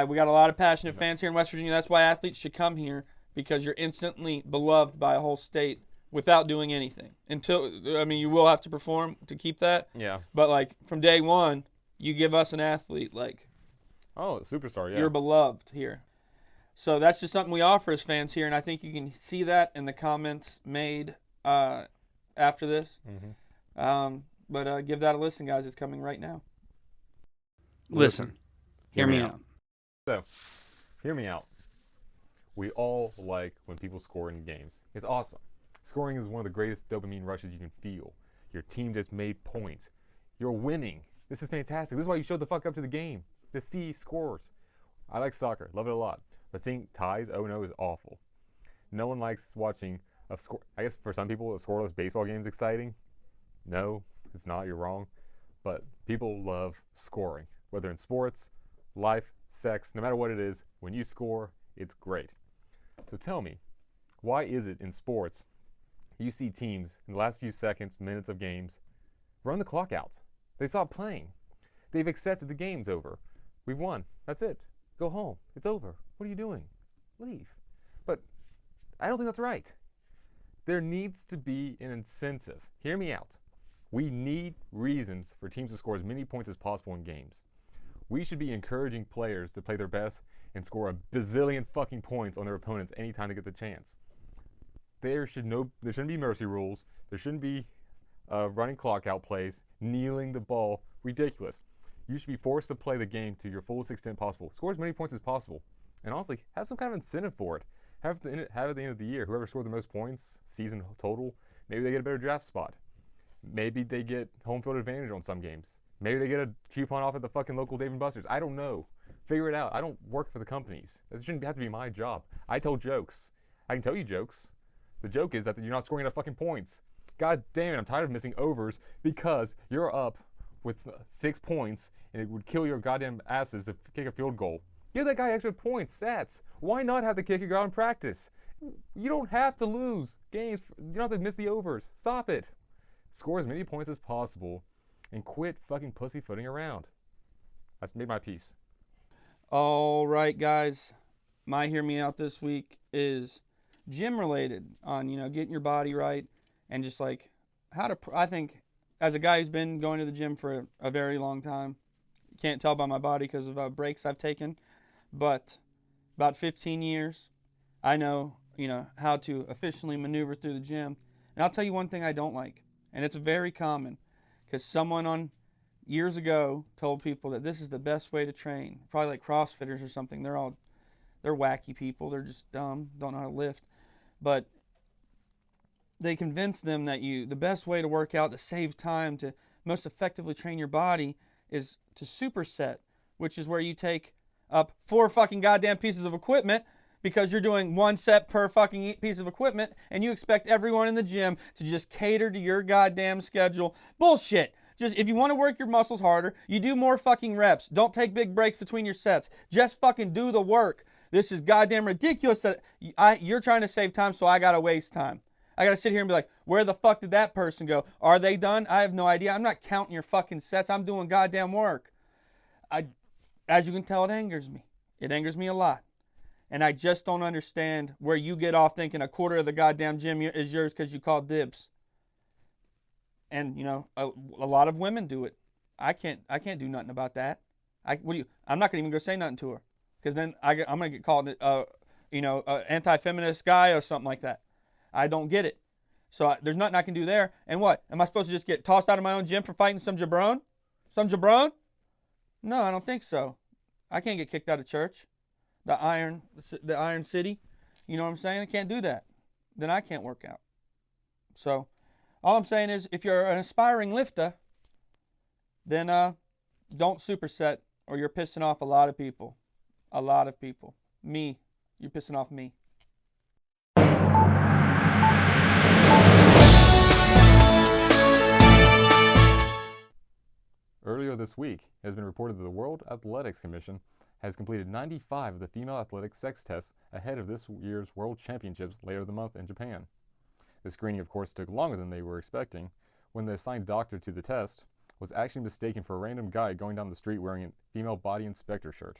We got a lot of passionate fans here in West Virginia. That's why athletes should come here, because you're instantly beloved by a whole state without doing anything. You will have to perform to keep that. Yeah. But, like, from day one, you give us an athlete, like, oh, superstar, yeah. you're beloved here. So that's just something we offer as fans here, and I think you can see that in the comments made after this. Mm-hmm. But give that a listen, guys. It's coming right now. Listen. Hear me out. So, hear me out. We all like when people score in games. It's awesome. Scoring is one of the greatest dopamine rushes you can feel. Your team just made points. You're winning. This is fantastic. This is why you showed the fuck up to the game, to see scores. I like soccer. Love it a lot. But seeing ties 0-0 is awful. No one likes watching a score. I guess for some people, a scoreless baseball game is exciting. No, it's not. You're wrong. But people love scoring. Whether in sports, life, sex, no matter what it is, when you score, it's great. So tell me, why is it in sports you see teams in the last few seconds, minutes of games, run the clock out? They stop playing. They've accepted the game's over. We've won. That's it. Go home. It's over. What are you doing? Leave. But I don't think that's right. There needs to be an incentive. Hear me out. We need reasons for teams to score as many points as possible in games. We should be encouraging players to play their best and score a bazillion fucking points on their opponents anytime they get the chance. There shouldn't be mercy rules. There shouldn't be running clock out plays, kneeling the ball. Ridiculous. You should be forced to play the game to your fullest extent possible. Score as many points as possible. And honestly, have some kind of incentive for it. Have at the end of the year, whoever scored the most points, season total, maybe they get a better draft spot. Maybe they get home field advantage on some games. Maybe they get a coupon off at the fucking local Dave & Buster's. I don't know. Figure it out. I don't work for the companies. That shouldn't have to be my job. I tell jokes. I can tell you jokes. The joke is that you're not scoring enough fucking points. God damn it, I'm tired of missing overs because you're up with 6 points and it would kill your goddamn asses to kick a field goal. Give that guy extra points, stats. Why not have the kicker go out in practice? You don't have to lose games. You don't have to miss the overs. Stop it. Score as many points as possible and quit fucking pussyfooting around. I've made my peace. All right, guys. My hear me out this week is gym related on, getting your body right and just like how to, I think as a guy who's been going to the gym for a very long time, can't tell by my body because of breaks I've taken, but about 15 years, I know, how to efficiently maneuver through the gym. And I'll tell you one thing I don't like, and it's very common because someone on years ago told people that this is the best way to train. Probably like CrossFitters or something. They're wacky people. They're just dumb, don't know how to lift. But they convinced them that the best way to work out, to save time, to most effectively train your body is to superset, which is where you take up 4 fucking goddamn pieces of equipment because you're doing 1 set per fucking piece of equipment and you expect everyone in the gym to just cater to your goddamn schedule. Bullshit. Just if you want to work your muscles harder, you do more fucking reps. Don't take big breaks between your sets. Just fucking do the work. This is goddamn ridiculous that you're trying to save time, so I gotta waste time. I gotta sit here and be like, where the fuck did that person go? Are they done? I have no idea. I'm not counting your fucking sets. I'm doing goddamn work. As you can tell, it angers me. It angers me a lot. And I just don't understand where you get off thinking a quarter of the goddamn gym is yours because you called dibs. And, a lot of women do it. I can't do nothing about that. I'm not going to even go say nothing to her. Because then I'm going to get called, anti-feminist guy or something like that. I don't get it. So there's nothing I can do there. And what? Am I supposed to just get tossed out of my own gym for fighting some jabron? Some jabron? No, I don't think so. I can't get kicked out of church. The Iron City. You know what I'm saying? I can't do that. Then I can't work out. So all I'm saying is if you're an aspiring lifter, then don't superset or you're pissing off a lot of people. A lot of people. Me. You're pissing off me. Earlier this week, it has been reported that the World Athletics Commission has completed 95 of the female athletic sex tests ahead of this year's World Championships later the month in Japan. The screening, of course, took longer than they were expecting when the assigned doctor to the test was actually mistaken for a random guy going down the street wearing a female body inspector shirt.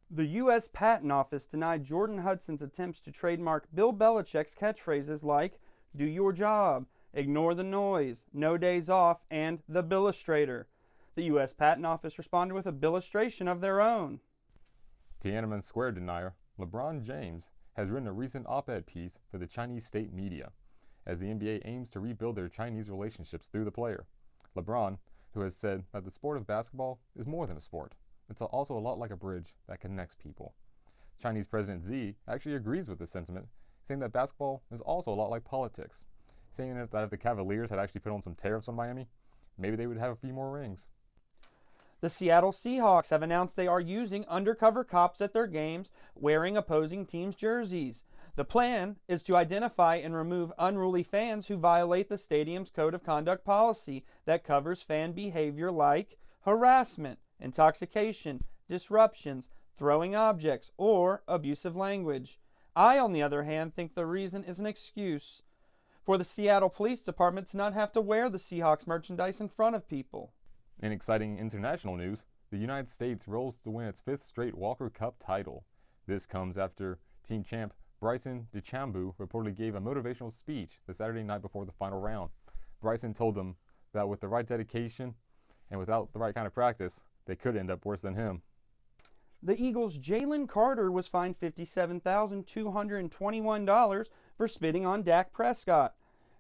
The U.S. Patent Office denied Jordan Hudson's attempts to trademark Bill Belichick's catchphrases like, do your job, ignore the noise, no days off, and the Billustrator. The U.S. Patent Office responded with a billustration of their own. Tiananmen Square denier LeBron James has written a recent op-ed piece for the Chinese state media as the NBA aims to rebuild their Chinese relationships through the player. LeBron, who has said that the sport of basketball is more than a sport. It's also a lot like a bridge that connects people. Chinese President Xi actually agrees with this sentiment, saying that basketball is also a lot like politics, saying that if the Cavaliers had actually put on some tariffs on Miami, maybe they would have a few more rings. The Seattle Seahawks have announced they are using undercover cops at their games wearing opposing teams' jerseys. The plan is to identify and remove unruly fans who violate the stadium's code of conduct policy that covers fan behavior like harassment, intoxication, disruptions, throwing objects, or abusive language. I, on the other hand, think the reason is an excuse for the Seattle Police Department to not have to wear the Seahawks merchandise in front of people. In exciting international news, the United States rolls to win its 5th straight Walker Cup title. This comes after team champ Bryson DeChambeau reportedly gave a motivational speech the Saturday night before the final round. Bryson told them that with the right dedication and without the right kind of practice, they could end up worse than him. The Eagles' Jalen Carter was fined $57,221 for spitting on Dak Prescott.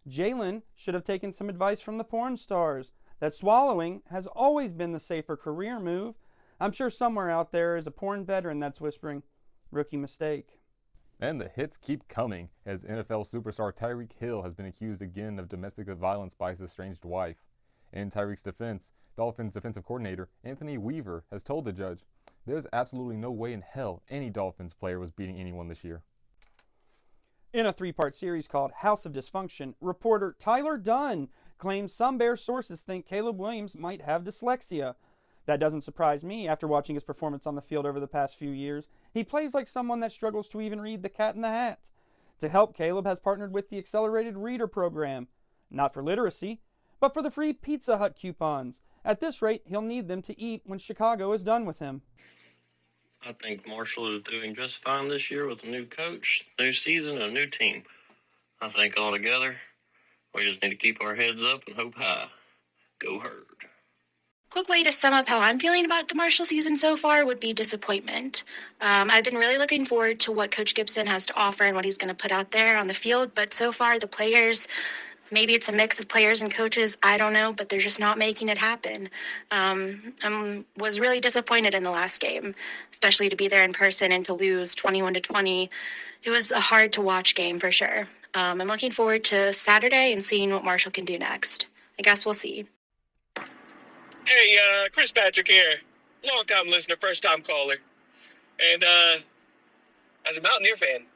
Jalen should have taken some advice from the porn stars that swallowing has always been the safer career move. I'm sure somewhere out there is a porn veteran that's whispering, rookie mistake. And the hits keep coming as NFL superstar Tyreek Hill has been accused again of domestic violence by his estranged wife. In Tyreek's defense, Dolphins defensive coordinator Anthony Weaver has told the judge, there's absolutely no way in hell any Dolphins player was beating anyone this year. In a 3-part series called House of Dysfunction, reporter Tyler Dunn claims some Bears sources think Caleb Williams might have dyslexia. That doesn't surprise me after watching his performance on the field over the past few years. He plays like someone that struggles to even read The Cat in the Hat. To help, Caleb has partnered with the Accelerated Reader program. Not for literacy, but for the free Pizza Hut coupons. At this rate, he'll need them to eat when Chicago is done with him. I think Marshall is doing just fine this year with a new coach, new season, a new team. I think altogether, we just need to keep our heads up and hope high. Go Herd. Quick way to sum up how I'm feeling about the Marshall season so far would be disappointment. I've been really looking forward to what Coach Gibson has to offer and what he's going to put out there on the field, but so far the players, maybe it's a mix of players and coaches, I don't know, but they're just not making it happen. I was really disappointed in the last game, especially to be there in person and to lose 21-20. It was a hard to watch game for sure. I'm looking forward to Saturday and seeing what Marshall can do next. I guess we'll see. Hey, Chris Patrick here. Long-time listener, first-time caller. And, as a Mountaineer fan,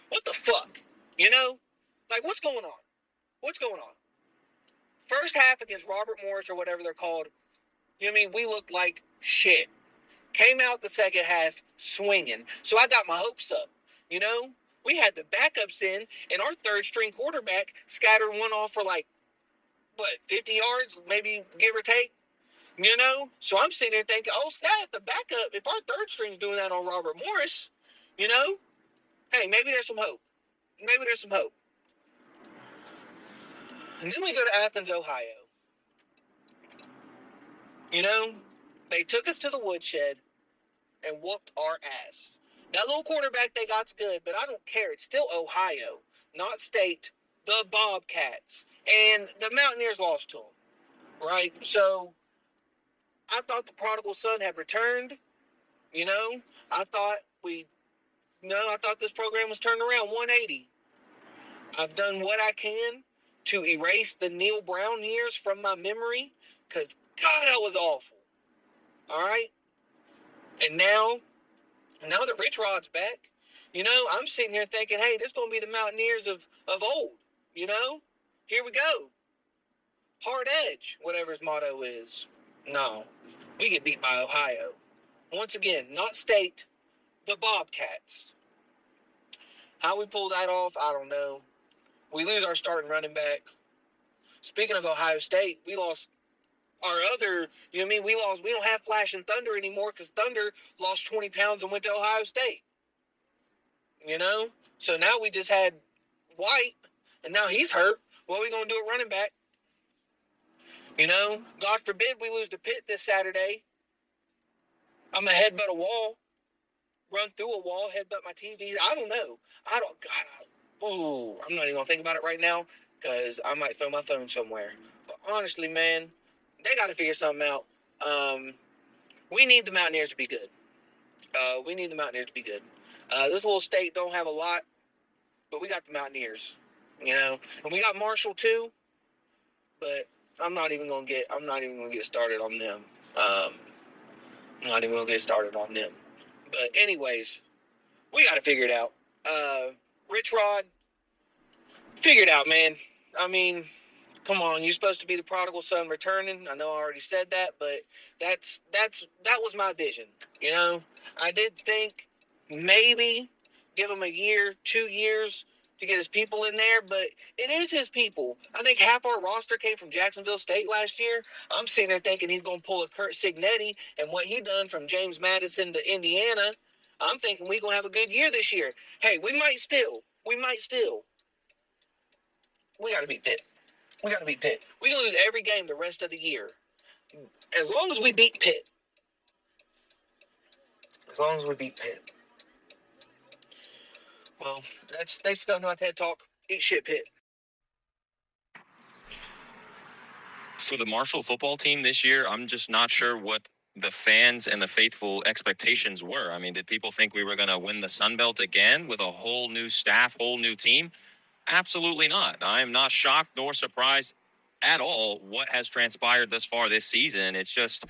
what the fuck? You know? Like, what's going on? What's going on? First half against Robert Morris or whatever they're called, you know what I mean? We looked like shit. Came out the second half swinging. So I got my hopes up, you know? We had the backups in, and our third-string quarterback scattered one off for, 50 yards, maybe give or take? You know? So I'm sitting there thinking, oh, snap, the backup. If our third string's doing that on Robert Morris, you know? Hey, maybe there's some hope. Maybe there's some hope. And then we go to Athens, Ohio. You know? They took us to the woodshed and whooped our ass. That little quarterback they got's good, but I don't care. It's still Ohio, not state, the Bobcats. And the Mountaineers lost to them, right? So I thought the prodigal son had returned, you know. I thought this program was turned around 180. I've done what I can to erase the Neil Brown years from my memory because, God, that was awful. All right? And now that Rich Rod's back, you know, I'm sitting here thinking, hey, this is going to be the Mountaineers of old, you know? Here we go. Hard edge, whatever his motto is. No, we get beat by Ohio. Once again, not state, the Bobcats. How we pull that off, I don't know. We lose our starting running back. Speaking of Ohio State, we lost our other, you know what I mean? We don't have Flash and Thunder anymore because Thunder lost 20 pounds and went to Ohio State. You know? So now we just had White, and now he's hurt. What are we going to do at running back? You know, God forbid we lose to Pitt this Saturday. I'm going to headbutt a wall, run through a wall, headbutt my TV. I don't know. I'm not even going to think about it right now because I might throw my phone somewhere. But honestly, man, they got to figure something out. We need the Mountaineers to be good. This little state don't have a lot, but we got the Mountaineers, you know. And we got Marshall too, but I'm not even gonna get started on them. But anyways, we got to figure it out. Rich Rod, figure it out, man. I mean, come on, you're supposed to be the prodigal son returning. I know I already said that, but that was my vision. You know, I did think maybe give him a year, 2 years to get his people in there, but it is his people. I think half our roster came from Jacksonville State last year. I'm sitting there thinking he's going to pull a Kurt Signetti, and what he done from James Madison to Indiana, I'm thinking we're going to have a good year this year. Hey, we might still. We got to beat Pitt. We can lose every game the rest of the year. As long as we beat Pitt. Well, thanks for coming to my TED Talk. Eat shit, Pitt. For the Marshall football team this year, I'm just not sure what the fans and the faithful expectations were. I mean, did people think we were going to win the Sun Belt again with a whole new staff, whole new team? Absolutely not. I am not shocked nor surprised at all what has transpired thus far this season. It's just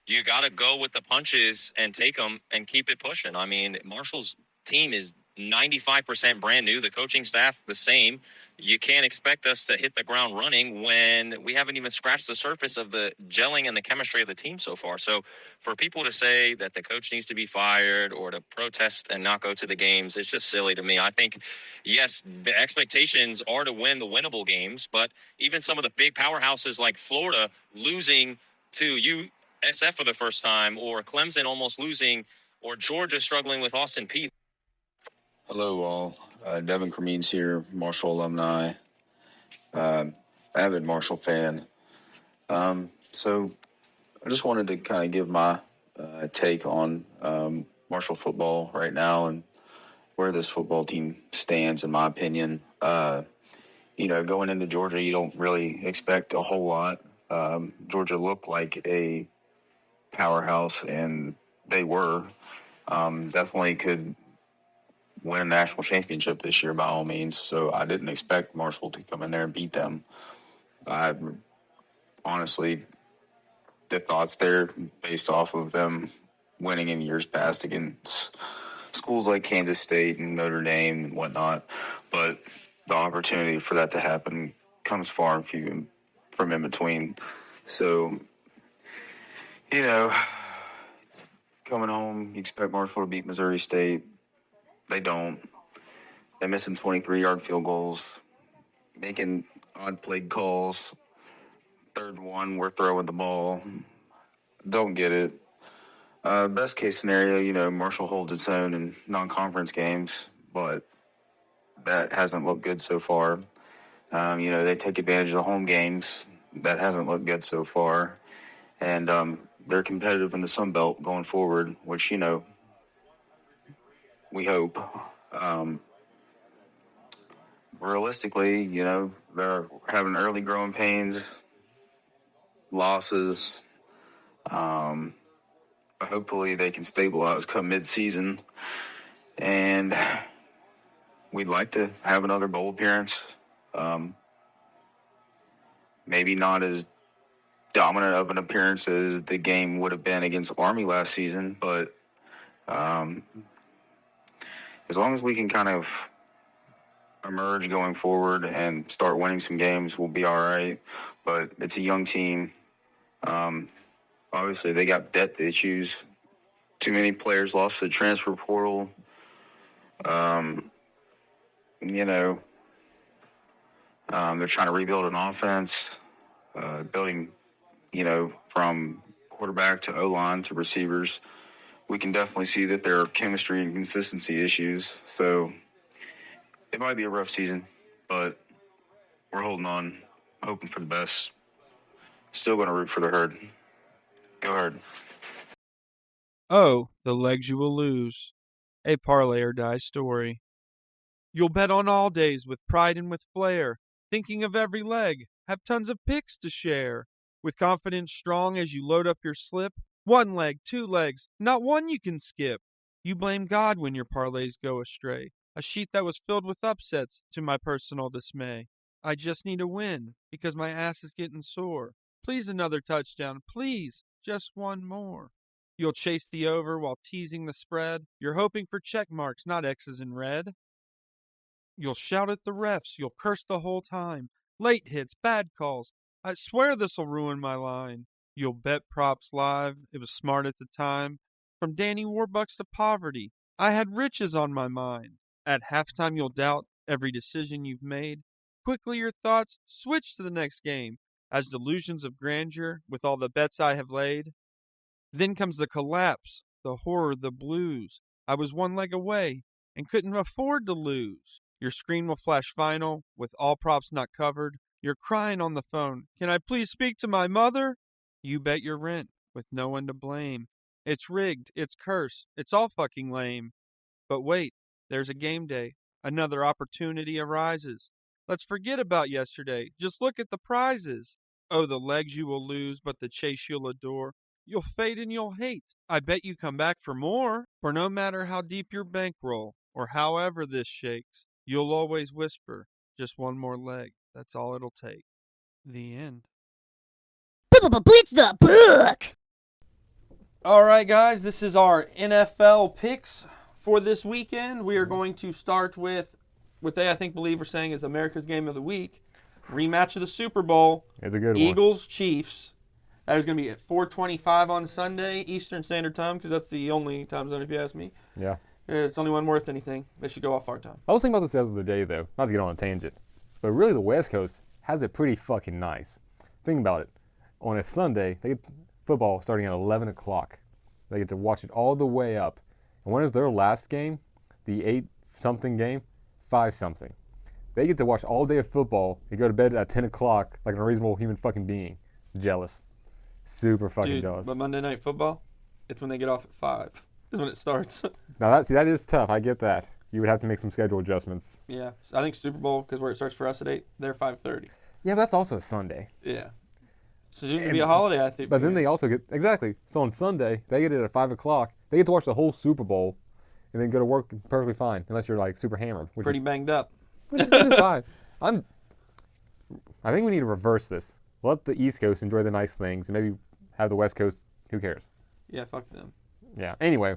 you got to go with the punches and take them and keep it pushing. I mean, Marshall's team is 95% brand new. The coaching staff, the same. You can't expect us to hit the ground running when we haven't even scratched the surface of the gelling and the chemistry of the team so far. So for people to say that the coach needs to be fired or to protest and not go to the games, it's just silly to me. I think, yes, the expectations are to win the winnable games, but even some of the big powerhouses like Florida losing to USF for the first time, or Clemson almost losing, or Georgia struggling with Austin Peay. Hello, all. Devin Cremines here, Marshall alumni, avid Marshall fan. So I just wanted to kind of give my take on Marshall football right now and where this football team stands, in my opinion. Going into Georgia, you don't really expect a whole lot. Georgia looked like a powerhouse, and they were. Definitely could win a national championship this year by all means. So I didn't expect Marshall to come in there and beat them. I honestly, the thoughts there based off of them winning in years past against schools like Kansas State and Notre Dame and whatnot. But the opportunity for that to happen comes far and few from in between. So, coming home, you expect Marshall to beat Missouri State. They don't. They're missing 23-yard field goals, making odd play calls. 3rd and 1, we're throwing the ball. Don't get it. Best case scenario, Marshall holds its own in non-conference games, but that hasn't looked good so far. They take advantage of the home games. That hasn't looked good so far. And they're competitive in the Sun Belt going forward, which, we hope. Realistically, they're having early growing pains, losses. But hopefully they can stabilize come mid-season. And we'd like to have another bowl appearance. Maybe not as dominant of an appearance as the game would have been against Army last season, but as long as we can kind of emerge going forward and start winning some games, we'll be all right. But it's a young team. Obviously, they got depth issues. Too many players lost to the transfer portal. They're trying to rebuild an offense, building, from quarterback to O-line to receivers. We can definitely see that there are chemistry and consistency issues. So it might be a rough season, but we're holding on, hoping for the best. Still going to root for the Herd. Go Herd. Oh, the legs you will lose. A parlay or die story. You'll bet on all days with pride and with flair, thinking of every leg, have tons of picks to share. With confidence strong as you load up your slip, 1 leg, 2 legs, not one you can skip. You blame God when your parlays go astray, a sheet that was filled with upsets to my personal dismay. I just need a win because my ass is getting sore. Please another touchdown, please, just one more. You'll chase the over while teasing the spread. You're hoping for check marks, not X's in red. You'll shout at the refs. You'll curse the whole time. Late hits, bad calls. I swear this'll ruin my line. You'll bet props live. It was smart at the time. From Danny Warbucks to poverty, I had riches on my mind. At halftime, you'll doubt every decision you've made. Quickly your thoughts switch to the next game as delusions of grandeur with all the bets I have laid. Then comes the collapse, the horror, the blues. I was 1 leg away and couldn't afford to lose. Your screen will flash final with all props not covered. You're crying on the phone. Can I please speak to my mother? You bet your rent with no one to blame. It's rigged. It's cursed. It's all fucking lame. But wait, there's a game day. Another opportunity arises. Let's forget about yesterday. Just look at the prizes. Oh, the legs you will lose, but the chase you'll adore. You'll fade and you'll hate. I bet you come back for more. For no matter how deep your bankroll, or however this shakes, you'll always whisper, just 1 more leg. That's all it'll take. The end. Blitz the book! All right, guys, this is our NFL picks For this weekend, we are going to start with what they, I think, believe are saying is America's Game of the Week. Rematch of the Super Bowl. It's a good one. Eagles, Chiefs. That is going to be at 4:25 on Sunday, Eastern Standard Time, because that's the only time zone, if you ask me. Yeah. It's the only one worth anything. They should go off our time. I was thinking about this the other day, though. Not to get on a tangent. But really, the West Coast has it pretty fucking nice. Think about it. On a Sunday, they get football starting at 11 o'clock. They get to watch it all the way up. And when is their last game? The 8-something game? 5-something. They get to watch all day of football and go to bed at 10 o'clock like an unreasonable human fucking being. Jealous. Super fucking jealous. But Monday Night Football, it's when they get off at 5 is when it starts. Now, that is tough. I get that. You would have to make some schedule adjustments. Yeah. I think Super Bowl, because where it starts for us at 8, they're 5:30. Yeah, but that's also a Sunday. Yeah. So it's going to be a holiday, I think. But then they also get, exactly. So on Sunday, they get it at 5 o'clock. They get to watch the whole Super Bowl and then go to work perfectly fine, unless you're like super hammered. Pretty banged up. Which is fine. I think we need to reverse this. Let the East Coast enjoy the nice things and maybe have the West Coast, who cares? Yeah, fuck them. Yeah, anyway.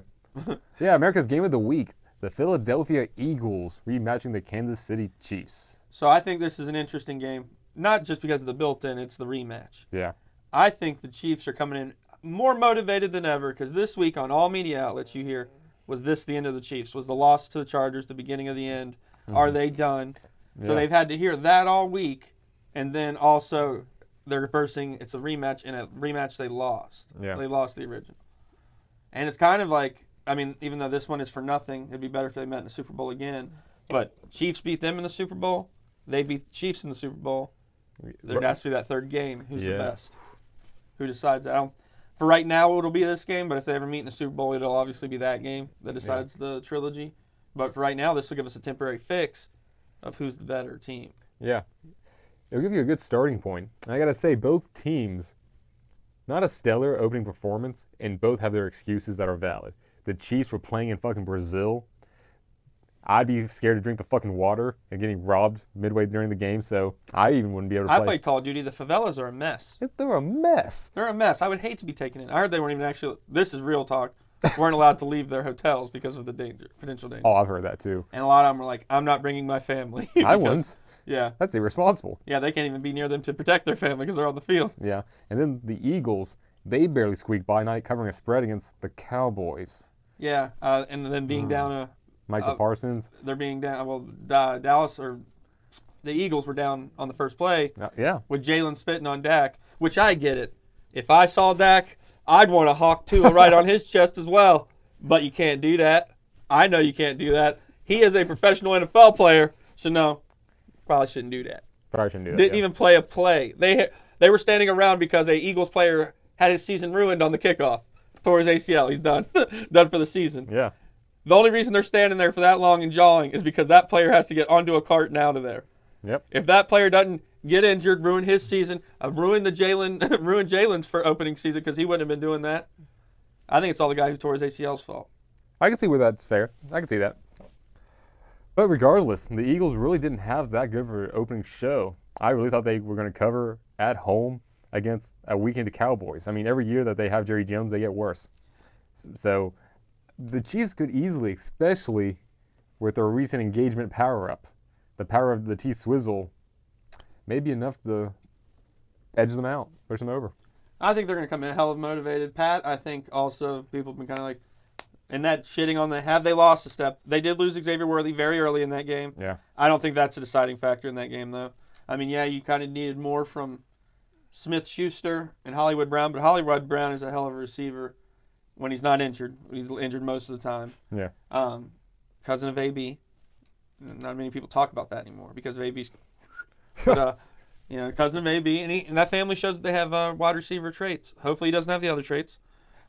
Yeah, America's Game of the Week. The Philadelphia Eagles rematching the Kansas City Chiefs. So I think this is an interesting game. Not just because of the built-in, it's the rematch. Yeah. I think the Chiefs are coming in more motivated than ever because this week on all media outlets you hear, was this the end of the Chiefs? Was the loss to the Chargers the beginning of the end? Mm-hmm. Are they done? Yeah. So they've had to hear that all week, and then also they're reversing it's a rematch, and a rematch they lost. Yeah. They lost the original. And it's kind of like, I mean, even though this one is for nothing, it'd be better if they met in the Super Bowl again. But Chiefs beat them in the Super Bowl. They beat the Chiefs in the Super Bowl. There has to be that third game. Who's the best? Who decides that? For right now, it'll be this game. But if they ever meet in the Super Bowl, it'll obviously be that game that decides the trilogy. But for right now, this will give us a temporary fix of who's the better team. Yeah. It'll give you a good starting point. I got to say, both teams, not a stellar opening performance, and both have their excuses that are valid. The Chiefs were playing in fucking Brazil. I'd be scared to drink the fucking water and getting robbed midway during the game, so I even wouldn't be able to play. I played Call of Duty. The favelas are a mess. They're a mess. They're a mess. I would hate to be taken in. I heard they weren't even actually, this is real talk, weren't allowed to leave their hotels because of the potential danger. Oh, I've heard that too. And a lot of them were like, I'm not bringing my family. I wouldn't. Yeah. That's irresponsible. Yeah, they can't even be near them to protect their family because they're on the field. Yeah. And then the Eagles, they barely squeaked by night covering a spread against the Cowboys. Yeah, and then being down Michael Parsons. They're being down. Well, Dallas or the Eagles were down on the first play. Yeah. With Jalen spitting on Dak, which I get it. If I saw Dak, I'd want to hawk Tua right on his chest as well. But you can't do that. I know you can't do that. He is a professional NFL player, so no, probably shouldn't do that. Probably shouldn't do that. Didn't even play a play. They were standing around because a Eagles player had his season ruined on the kickoff. Tore his ACL. He's done. Done for the season. Yeah. The only reason they're standing there for that long and jawing is because that player has to get onto a cart and out of there. Yep. If that player doesn't get injured, ruin his season, ruin Jalen's for opening season because he wouldn't have been doing that. I think it's all the guy who tore his ACL's fault. I can see where that's fair. I can see that. But regardless, the Eagles really didn't have that good of an opening show. I really thought they were going to cover at home against a weekend Cowboys. I mean, every year that they have Jerry Jones, they get worse. So the Chiefs could easily, especially with their recent engagement power-up, the power of the T-Swizzle, may be enough to edge them out, push them over. I think they're going to come in hell of motivated. Pat, I think also people have been kind of like, and that shitting on have they lost a step? They did lose Xavier Worthy very early in that game. Yeah. I don't think that's a deciding factor in that game, though. I mean, yeah, you kind of needed more from Smith-Schuster and Hollywood Brown, but Hollywood Brown is a hell of a receiver when he's not injured. He's injured most of the time. Yeah. Cousin of AB. Not many people talk about that anymore because of AB's. But, cousin of AB, and that family shows that they have wide receiver traits. Hopefully he doesn't have the other traits,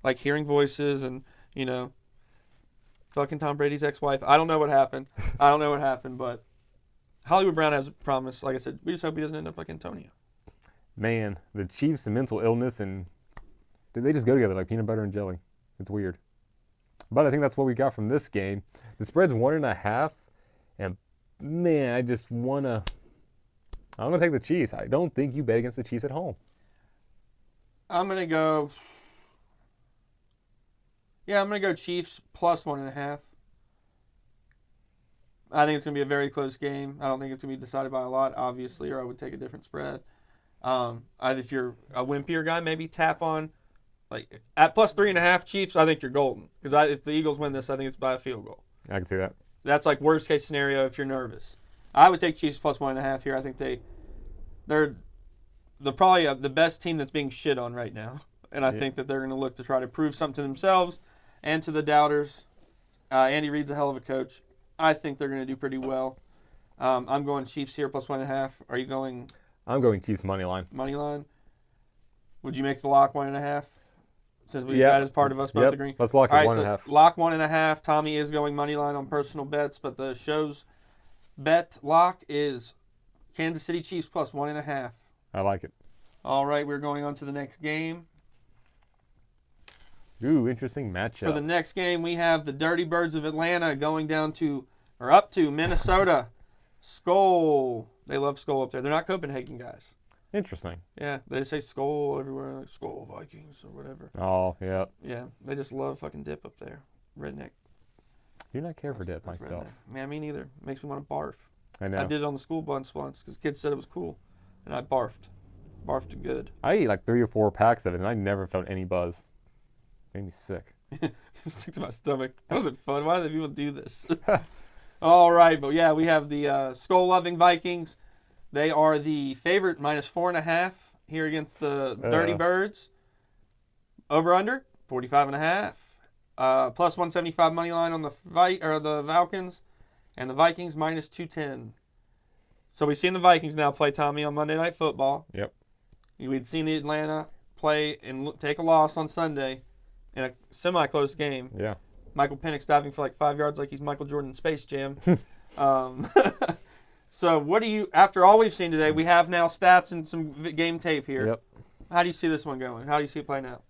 like hearing voices and, fucking Tom Brady's ex-wife. I don't know what happened. But Hollywood Brown has promise. Like I said, we just hope he doesn't end up like Antonio. Man, the Chiefs and mental illness, and they just go together like peanut butter and jelly. It's weird. But I think that's what we got from this game. The spread's 1.5, and man, I'm going to take the Chiefs. I don't think you bet against the Chiefs at home. I'm going to go Chiefs plus 1.5. I think it's going to be a very close game. I don't think it's going to be decided by a lot, obviously, or I would take a different spread. If you're a wimpier guy, maybe tap on, like, at plus 3.5 Chiefs, I think you're golden. Because if the Eagles win this, I think it's by a field goal. I can see that. That's like worst case scenario if you're nervous. I would take Chiefs plus 1.5 here. I think they're probably the best team that's being shit on right now. And I think that they're going to look to try to prove something to themselves and to the doubters. Andy Reid's a hell of a coach. I think they're going to do pretty well. I'm going Chiefs here plus 1.5. Are you going? I'm going Chiefs money line. Money line. Would you make the lock 1.5? Since that is part of us both agreeing. Let's lock it 1.5. Lock 1.5. Tommy is going money line on personal bets, but the show's bet lock is Kansas City Chiefs plus 1.5. I like it. All right, we're going on to the next game. Ooh, interesting matchup. For the next game, we have the Dirty Birds of Atlanta going up to Minnesota. Skol. They love Skol up there. They're not Copenhagen guys. Interesting. Yeah, they say Skol everywhere, like Skol Vikings or whatever. Oh, yeah. Yeah, they just love fucking dip up there. Redneck. Do not care for dip myself. Redneck. Man, me neither. Makes me want to barf. I know. I did it on the school bus once because kids said it was cool, and I barfed. Barfed good. I ate like 3 or 4 packs of it, and I never felt any buzz. Made me sick. Sick to my stomach. That wasn't fun. Why do the people do this? All right, but yeah, we have the Skull-loving Vikings. They are the favorite, minus 4.5 here against the Dirty Birds. Over/under 45.5. Plus 175 money line on the Falcons, and the Vikings minus 210. So we've seen the Vikings now play, Tommy, on Monday Night Football. Yep. We'd seen the Atlanta play and take a loss on Sunday in a semi-close game. Yeah. Michael Penix diving for like 5 yards like he's Michael Jordan in Space Jam. So what do you, after all we've seen today, we have now stats and some game tape here. Yep. How do you see this one going? How do you see it playing out?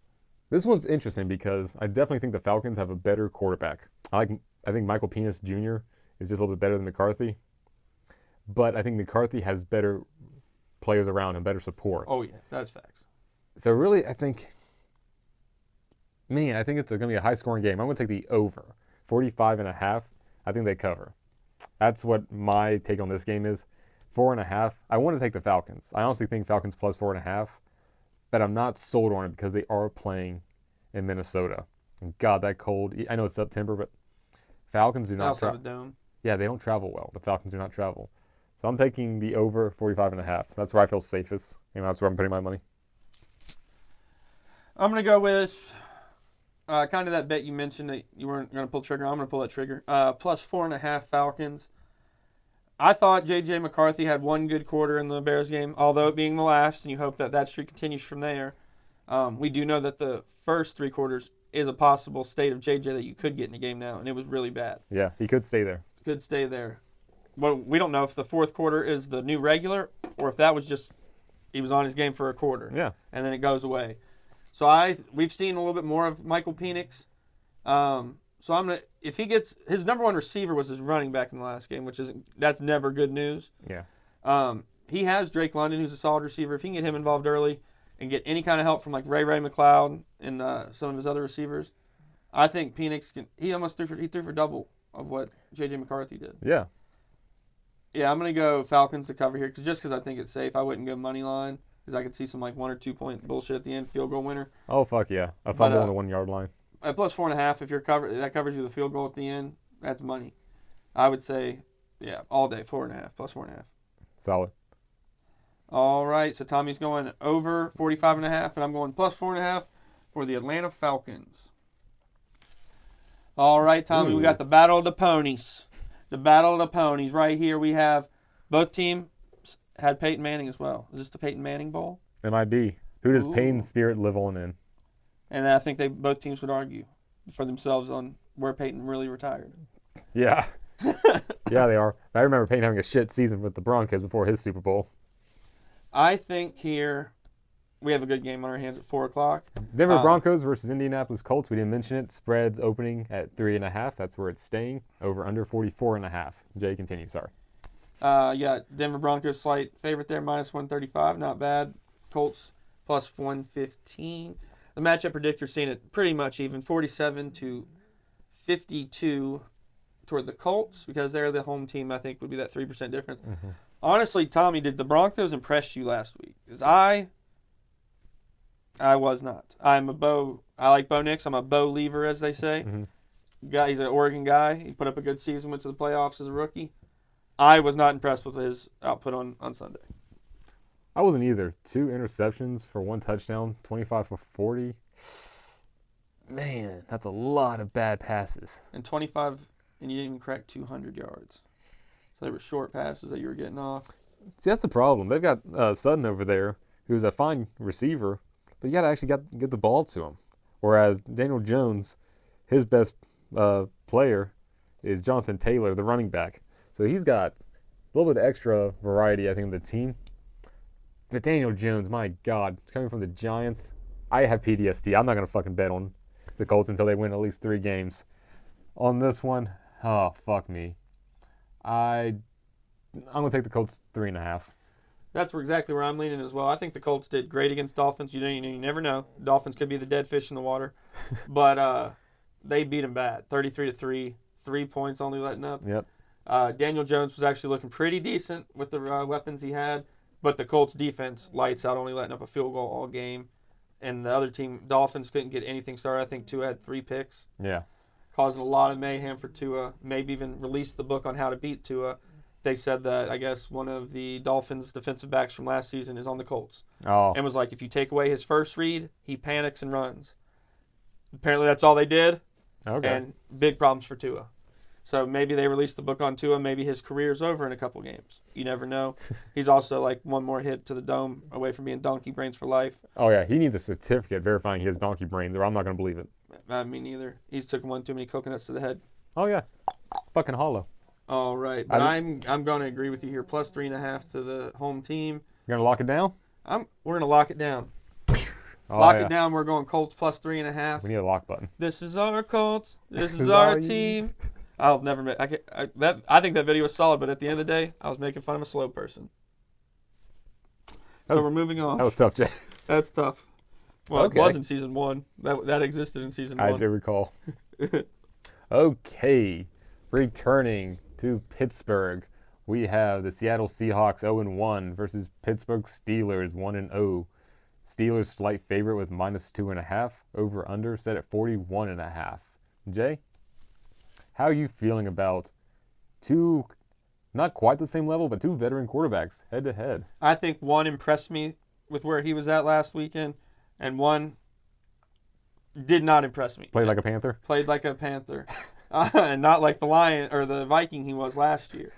This one's interesting because I definitely think the Falcons have a better quarterback. I think Michael Penix Jr. is just a little bit better than McCarthy. But I think McCarthy has better players around him, better support. Oh, yeah, that's facts. So really, I think it's going to be a high-scoring game. I'm going to take the over, 45.5. I think they cover. That's what my take on this game is. 4.5. I want to take the Falcons. I honestly think Falcons plus 4.5, but I'm not sold on it because they are playing in Minnesota. And God, that cold. I know it's September, but Falcons do not travel. Dome. Yeah, they don't travel well. The Falcons do not travel. So I'm taking the over 45.5. That's where I feel safest, and that's where I'm putting my money. I'm going to go with kind of that bet you mentioned that you weren't going to pull the trigger. I'm going to pull that trigger. Plus 4.5 Falcons. I thought J.J. McCarthy had one good quarter in the Bears game, although it being the last, and you hope that streak continues from there. We do know that the first 3 quarters is a possible state of J.J. that you could get in a game now, and it was really bad. Yeah, he could stay there. Could stay there. Well, we don't know if the fourth quarter is the new regular or if that was just he was on his game for a quarter. Yeah. And then it goes away. So we've seen a little bit more of Michael Penix. So I'm gonna, if he gets, his number one receiver was his running back in the last game, that's never good news. Yeah. He has Drake London, who's a solid receiver. If he can get him involved early and get any kind of help from like Ray McLeod and some of his other receivers, I think Penix can. He threw for double of what J.J. McCarthy did. Yeah. Yeah, I'm gonna go Falcons to cover here because I think it's safe. I wouldn't go money line because I could see some like 1 or 2 point bullshit at the end, field goal winner. Oh fuck yeah, a fumble on the 1 yard line. At plus 4.5, if you're covered, that covers you the field goal at the end. That's money. I would say, yeah, all day 4.5 plus 4.5. Solid. All right, so Tommy's going over 45.5, and I'm going plus 4.5 for the Atlanta Falcons. All right, Tommy, we got the Battle of the Ponies. The Battle of the Ponies right here. We have both teams had Peyton Manning as well. Is this the Peyton Manning Bowl? It might be. Who does Peyton's spirit live on in? And I think both teams would argue for themselves on where Peyton really retired. Yeah. Yeah, they are. I remember Peyton having a shit season with the Broncos before his Super Bowl. I think here we have a good game on our hands at 4 o'clock. Denver Broncos versus Indianapolis Colts. We didn't mention it. Spreads opening at 3.5. That's where it's staying. Over under 44.5. Jay, continue. Sorry. Yeah, Denver Broncos slight favorite there, minus 135. Not bad. Colts plus 115. The matchup predictor seeing it pretty much even, 47-52 toward the Colts because they're the home team. I think would be that 3% difference. Honestly, Tommy, did the Broncos impress you last week? Because I was not. I like Bo Nix. I'm a Bo lever, as they say. He's an Oregon guy. He put up a good season, went to the playoffs as a rookie. I was not impressed with his output on Sunday. I wasn't either. 2 interceptions for 1 touchdown, 25 for 40. Man, that's a lot of bad passes. And 25, and you didn't even crack 200 yards. So they were short passes that you were getting off. See, that's the problem. They've got Sutton over there, who's a fine receiver, but you got to actually get the ball to him. Whereas Daniel Jones, his best player is Jonathan Taylor, the running back. So he's got a little bit of extra variety, I think, in the team. But Daniel Jones, my God, coming from the Giants, I have PTSD. I'm not going to fucking bet on the Colts until they win at least 3 games. On this one, oh, fuck me. I'm going to take the Colts 3.5. That's exactly where I'm leaning as well. I think the Colts did great against Dolphins. You never know. Dolphins could be the dead fish in the water. But they beat them bad. 33-3. 3 points only letting up. Yep. Daniel Jones was actually looking pretty decent with the weapons he had. But the Colts defense lights out, only letting up a field goal all game. And the other team, Dolphins, couldn't get anything started. I think Tua had 3 picks. Yeah. Causing a lot of mayhem for Tua. Maybe even released the book on how to beat Tua. They said that, I guess, one of the Dolphins' defensive backs from last season is on the Colts. Oh. And was like, if you take away his first read, he panics and runs. Apparently that's all they did. Okay. And big problems for Tua. So maybe they released the book on Tua. Maybe his career's over in a couple games. You never know. He's also like one more hit to the dome away from being donkey brains for life. Oh, yeah. He needs a certificate verifying he has donkey brains, or I'm not going to believe it. Me neither. He's took one too many coconuts to the head. Oh, yeah. Fucking hollow. All right. But I'm going to agree with you here. Plus 3.5 to the home team. You're going to lock it down? We're going to lock it down. Oh, Lock yeah. it down. We're going Colts plus 3.5. We need a lock button. This is our Colts. This is our team. I'll never make. I think that video was solid, but at the end of the day, I was making fun of a slow person. So we're moving on. That was tough, Jay. That's tough. Well, Okay. It was in season 1. That existed in season 1. I do recall. Okay, returning to Pittsburgh, we have the Seattle Seahawks 0-1 versus Pittsburgh Steelers 1-0. Steelers slight favorite with -2.5. Over under set at 41.5. Jay, how are you feeling about 2, not quite the same level, but 2 veteran quarterbacks head to head? I think one impressed me with where he was at last weekend, and one did not impress me. Played like a Panther? Played like a Panther. And not like the Lion or the Viking he was last year.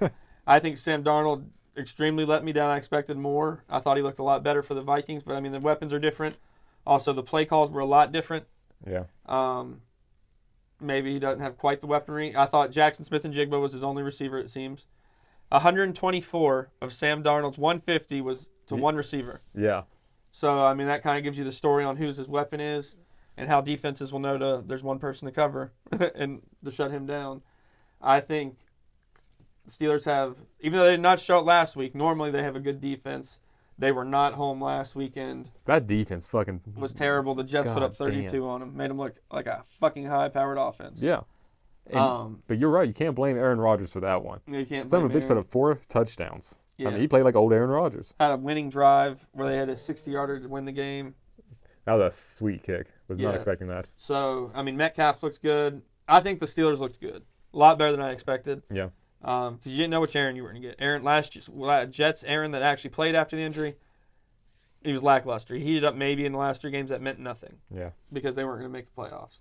I think Sam Darnold extremely let me down. I expected more. I thought he looked a lot better for the Vikings, but I mean the weapons are different. Also, the play calls were a lot different. Yeah. Maybe he doesn't have quite the weaponry. I thought Jackson Smith-Njigba was his only receiver, it seems. 124 of Sam Darnold's 150 was to one receiver. Yeah. So, I mean, that kind of gives you the story on whose his weapon is and how defenses will know there's one person to cover and to shut him down. I think the Steelers have, even though they did not show it last week, normally they have a good defense. They were not home last weekend. That defense fucking was terrible. The Jets put up 32 on them, made them look like a fucking high-powered offense. Yeah. But you're right. You can't blame Aaron Rodgers for that one. You can't Son of a blame bitch put up 4 touchdowns. Yeah. I mean, he played like old Aaron Rodgers. Had a winning drive where they had a 60-yarder to win the game. That was a sweet kick. Was not expecting that. So, I mean, Metcalf looked good. I think the Steelers looked good. A lot better than I expected. Yeah. Because you didn't know which Aaron you were going to get. Jets Aaron that actually played after the injury, he was lackluster. He heated up maybe in the last 3 games. That meant nothing. Yeah. Because they weren't going to make the playoffs.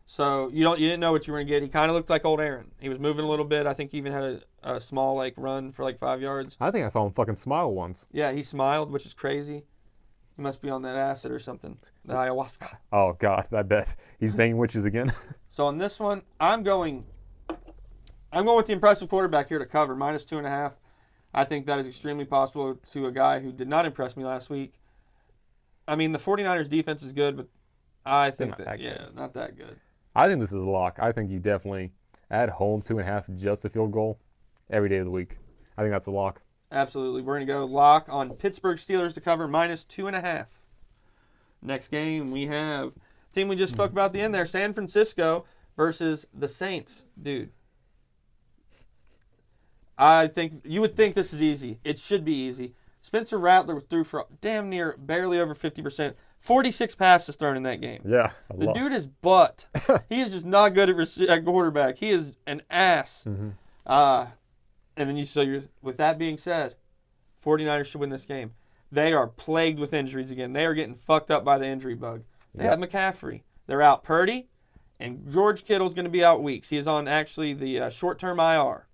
So you didn't know what you were going to get. He kind of looked like old Aaron. He was moving a little bit. I think he even had a small run for 5 yards. I think I saw him fucking smile once. Yeah, he smiled, which is crazy. He must be on that acid or something. The ayahuasca. Oh God, I bet he's banging witches again. So on this one, I'm going with the impressive quarterback here to cover -2.5. I think that is extremely possible to a guy who did not impress me last week. I mean, the 49ers defense is good, but I think not that good. I think this is a lock. I think you definitely at home 2.5 just a field goal every day of the week. I think that's a lock. Absolutely. We're going to go lock on Pittsburgh Steelers to cover -2.5. Next game, we have team we just spoke about at the end there, San Francisco versus the Saints. Dude, I think you would think this is easy. It should be easy. Spencer Rattler threw for damn near barely over 50%. 46 passes thrown in that game. Yeah. The dude is butt. He is just not good at quarterback. He is an ass. Mm-hmm. And then with that being said, 49ers should win this game. They are plagued with injuries again. They are getting fucked up by the injury bug. They have McCaffrey. They're out Purdy, and George Kittle's going to be out weeks. He is on actually the short-term IR.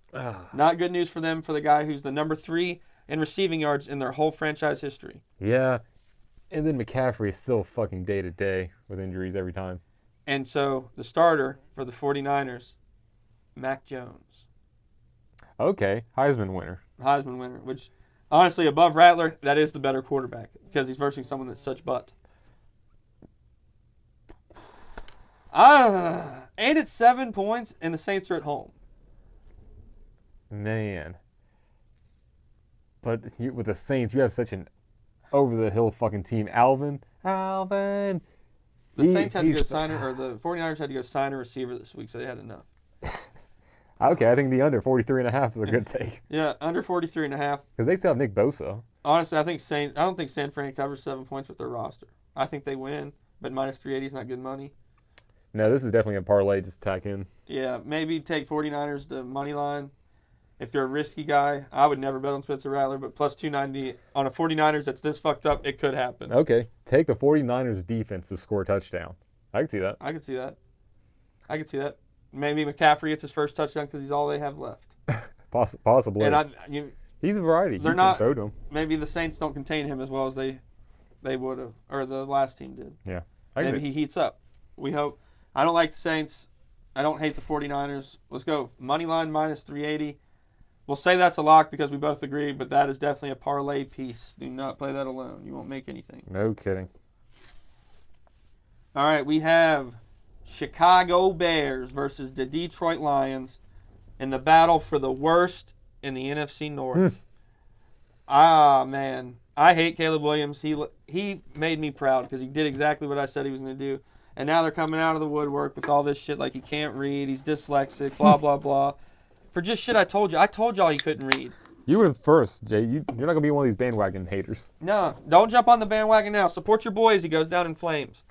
Not good news for them for the guy who's the number 3 in receiving yards in their whole franchise history. Yeah. And then McCaffrey is still fucking day-to-day with injuries every time. And so the starter for the 49ers, Mac Jones. Okay. Heisman winner. Heisman winner, which honestly, above Rattler, that is the better quarterback because he's versing someone that's such butt. And it's 7 points, and the Saints are at home. Man. But with the Saints, you have such an over-the-hill fucking team. Alvin. The Saints had to go sign or the 49ers had to go sign a receiver this week, so they had enough. Okay, I think the under 43.5 is a good take. Yeah, under 43.5. Because they still have Nick Bosa. Honestly, I don't think San Fran covers 7 points with their roster. I think they win, but minus 380 is not good money. No, this is definitely a parlay. Just tack in. Yeah, maybe take 49ers to money line. If you're a risky guy, I would never bet on Spencer Rattler, but plus 290 on a 49ers that's this fucked up, it could happen. Okay, take the 49ers defense to score a touchdown. I can see that. I could see that. Maybe McCaffrey gets his first touchdown because he's all they have left. Possibly. And he's a variety. They're you not. Can throw to him. Maybe the Saints don't contain him as well as they would have, or the last team did. Yeah. Maybe he heats up. We hope. I don't like the Saints. I don't hate the 49ers. Let's go money line minus 380. We'll say that's a lock because we both agree, but that is definitely a parlay piece. Do not play that alone. You won't make anything. No kidding. All right, we have Chicago Bears versus the Detroit Lions in the battle for the worst in the NFC North. Man. I hate Caleb Williams. He made me proud because he did exactly what I said he was going to do. And now they're coming out of the woodwork with all this shit like he can't read, he's dyslexic, blah, blah, blah. For just shit I told you. I told y'all he couldn't read. You were first, Jay. You're not going to be one of these bandwagon haters. No, don't jump on the bandwagon now. Support your boy as he goes down in flames.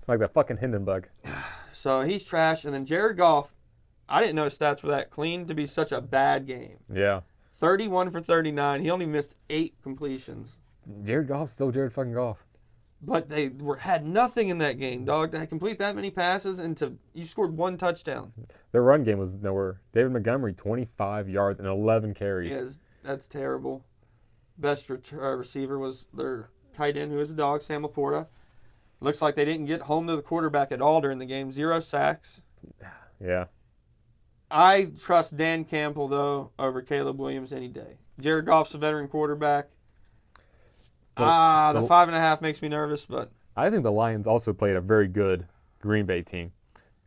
Like that fucking Hindenburg. So he's trash. And then Jared Goff, I didn't know his stats were that clean to be such a bad game. Yeah. 31 for 39. He only missed 8 completions. Jared Goff's still Jared fucking Goff. But they had nothing in that game, dog. To complete that many passes and you scored 1 touchdown. Their run game was nowhere. David Montgomery, 25 yards and 11 carries. Yeah, that's terrible. Best receiver was their tight end, who is a dog, Sam Laporta. Looks like they didn't get home to the quarterback at all during the game. 0 sacks. Yeah. I trust Dan Campbell, though, over Caleb Williams any day. Jared Goff's a veteran quarterback. The 5.5 makes me nervous, but I think the Lions also played a very good Green Bay team.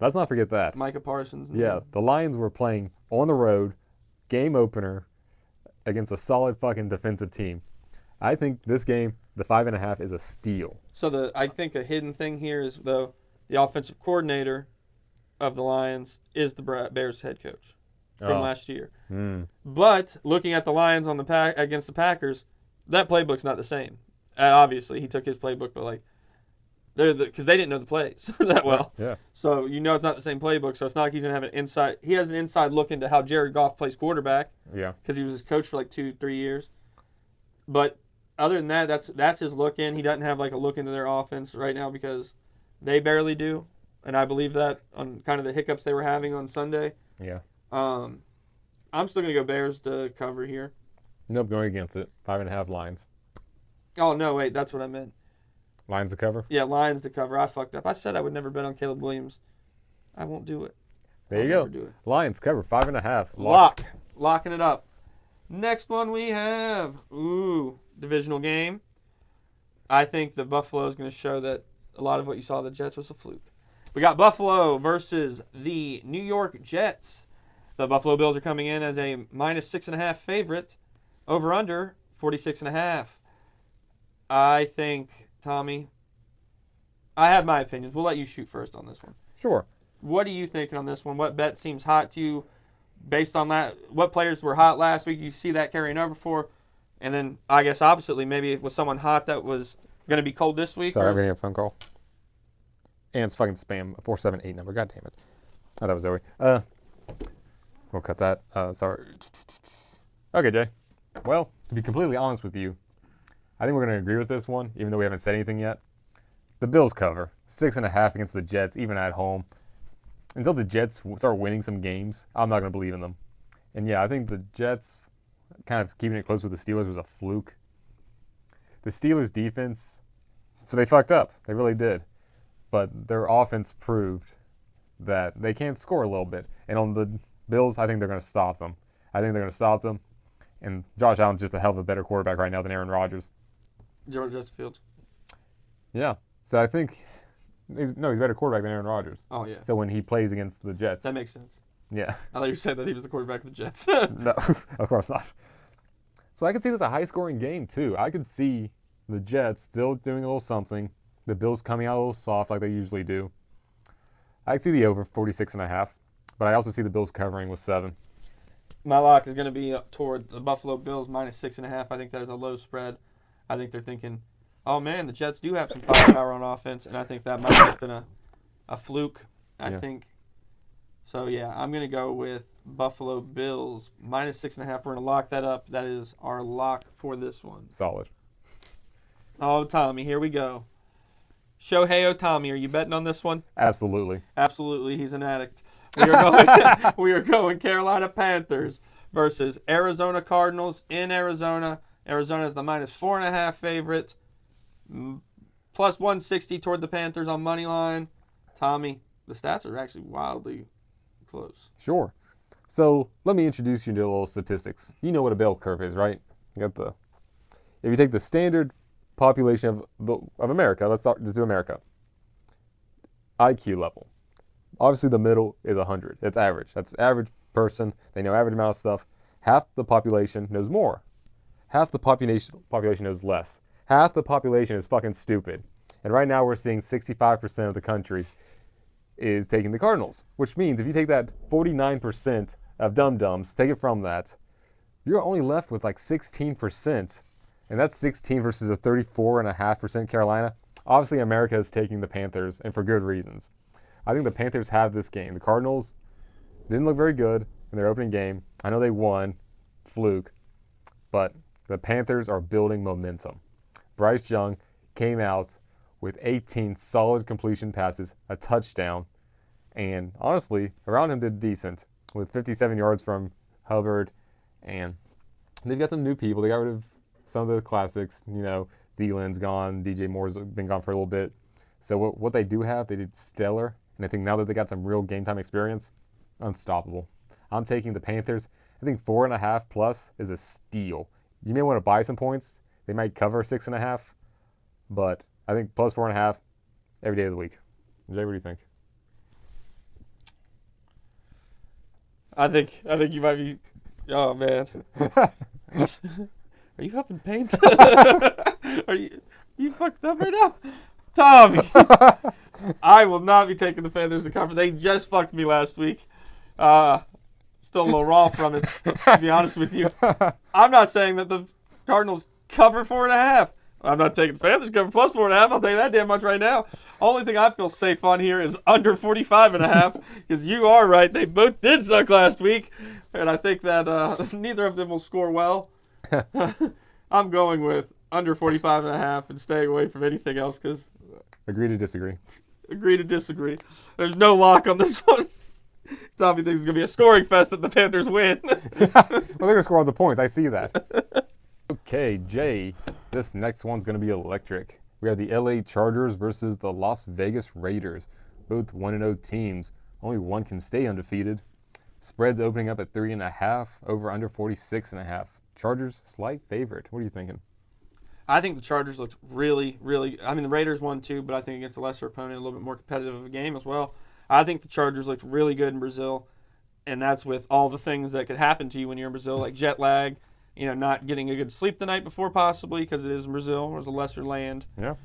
Let's not forget that. Micah Parsons. Yeah, the Lions were playing on the road, game opener, against a solid fucking defensive team. I think this game, the 5.5, is a steal. So I think a hidden thing here is, though, the offensive coordinator of the Lions is the Bears head coach from last year. But looking at the Lions on against the Packers, that playbook's not the same. Obviously, he took his playbook, but because they didn't know the plays that well. Yeah. So it's not the same playbook. So it's not like he's gonna have an inside. He has an inside look into how Jared Goff plays quarterback. Yeah. Because he was his coach for 2-3 years. But other than that, that's his look in. He doesn't have a look into their offense right now because they barely do, and I believe that on kind of the hiccups they were having on Sunday. Yeah. I'm still gonna go Bears to cover here. Nope, going against it. 5.5 Lions. Oh, no, wait, that's what I meant. Lions to cover? Yeah, Lions to cover. I fucked up. I said I would never bet on Caleb Williams. I won't do it. There you go. Do it. Lions cover 5.5. Locking it up. Next one we have, divisional game. I think the Buffalo is going to show that a lot of what you saw of the Jets was a fluke. We got Buffalo versus the New York Jets. The Buffalo Bills are coming in as a minus 6.5 favorite. Over under 46.5. I think, Tommy, I have my opinions. We'll let you shoot first on this one. Sure. What are you thinking on this one? What bet seems hot to you? based on that, what players were hot last week, you see that carrying over for. And then I guess oppositely, maybe it was someone hot that was going to be cold this week. Sorry, I'm getting a phone call. And it's fucking spam, a 478 number. God damn it. Oh, that was Zoe. We'll cut that. Sorry. Okay, Jay. Well, to be completely honest with you, I think we're going to agree with this one, even though we haven't said anything yet. The Bills cover. 6.5 against the Jets, even at home. Until the Jets start winning some games, I'm not going to believe in them. And yeah, I think the Jets kind of keeping it close with the Steelers was a fluke. The Steelers' defense, so they fucked up. They really did. But their offense proved that they can score a little bit. And on the Bills, I think they're going to stop them. And Josh Allen's just a hell of a better quarterback right now than Aaron Rodgers. George Fields. Yeah. So I think he's a better quarterback than Aaron Rodgers. Oh, yeah. So when he plays against the Jets. That makes sense. Yeah. I thought you said that he was the quarterback of the Jets. No, of course not. So I could see this a high-scoring game, too. I could see the Jets still doing a little something. The Bills coming out a little soft like they usually do. I could see the over 46.5. But I also see the Bills covering with 7. My lock is going to be up toward the Buffalo Bills minus 6.5. I think that is a low spread. I think they're thinking, oh man, the Jets do have some firepower on offense, and I think that might have been a fluke. I think. So yeah, I'm going to go with Buffalo Bills minus 6.5. We're going to lock that up. That is our lock for this one. Solid. Oh, Tommy, here we go. Shohei Ohtani, are you betting on this one? Absolutely. Absolutely, he's an addict. We are going Carolina Panthers versus Arizona Cardinals in Arizona. Arizona is the minus 4.5 favorite. Plus 160 toward the Panthers on money line. Tommy, the stats are actually wildly close. Sure. So let me introduce you to a little statistics. You know what a bell curve is, right? If you take the standard population of America, let's just do America. IQ level. Obviously, the middle is 100. It's average. That's average person. They know average amount of stuff. Half the population knows more. Half the population knows less. Half the population is fucking stupid. And right now we're seeing 65% of the country is taking the Cardinals, which means if you take that 49% of dum-dums, take it from that, you're only left with like 16%. And that's 16 versus a 34.5% Carolina. Obviously, America is taking the Panthers, and for good reasons. I think the Panthers have this game. The Cardinals didn't look very good in their opening game. I know they won, fluke, but the Panthers are building momentum. Bryce Young came out with 18 solid completion passes, a touchdown, and honestly, around him did decent with 57 yards from Hubbard, and they've got some new people. They got rid of some of the classics. Thielen's gone, DJ Moore's been gone for a little bit. So what they do have, they did stellar. And I think now that they got some real game time experience, unstoppable. I'm taking the Panthers. I think 4.5 plus is a steal. You may want to buy some points. They might cover 6.5, but I think plus 4.5 every day of the week. Jay, what do you think? I think you might be. Oh man, are you huffing paint? Are you fucked up right now, Tommy? I will not be taking the Panthers to cover. They just fucked me last week. Still a little raw from it, to be honest with you. I'm not saying that the Cardinals cover 4.5. I'm not taking the Panthers cover plus 4.5. I'll tell you that damn much right now. Only thing I feel safe on here is under 45.5, because you are right. They both did suck last week, and I think that neither of them will score well. I'm going with under 45.5 and staying away from anything else because. Agree to disagree. Agree to disagree. There's no lock on this one. Tommy thinks it's going to be a scoring fest if the Panthers win. Well, they're going to score all the points. I see that. Okay, Jay, this next one's going to be electric. We have the LA Chargers versus the Las Vegas Raiders. Both 1-0 teams. Only one can stay undefeated. Spreads opening up at 3.5, over under 46.5. Chargers, slight favorite. What are you thinking? I think the Chargers looked really, really. I mean, the Raiders won too, but I think against a lesser opponent, a little bit more competitive of a game as well. I think the Chargers looked really good in Brazil, and that's with all the things that could happen to you when you're in Brazil, like jet lag, not getting a good sleep the night before possibly because it is in Brazil. It was a lesser land,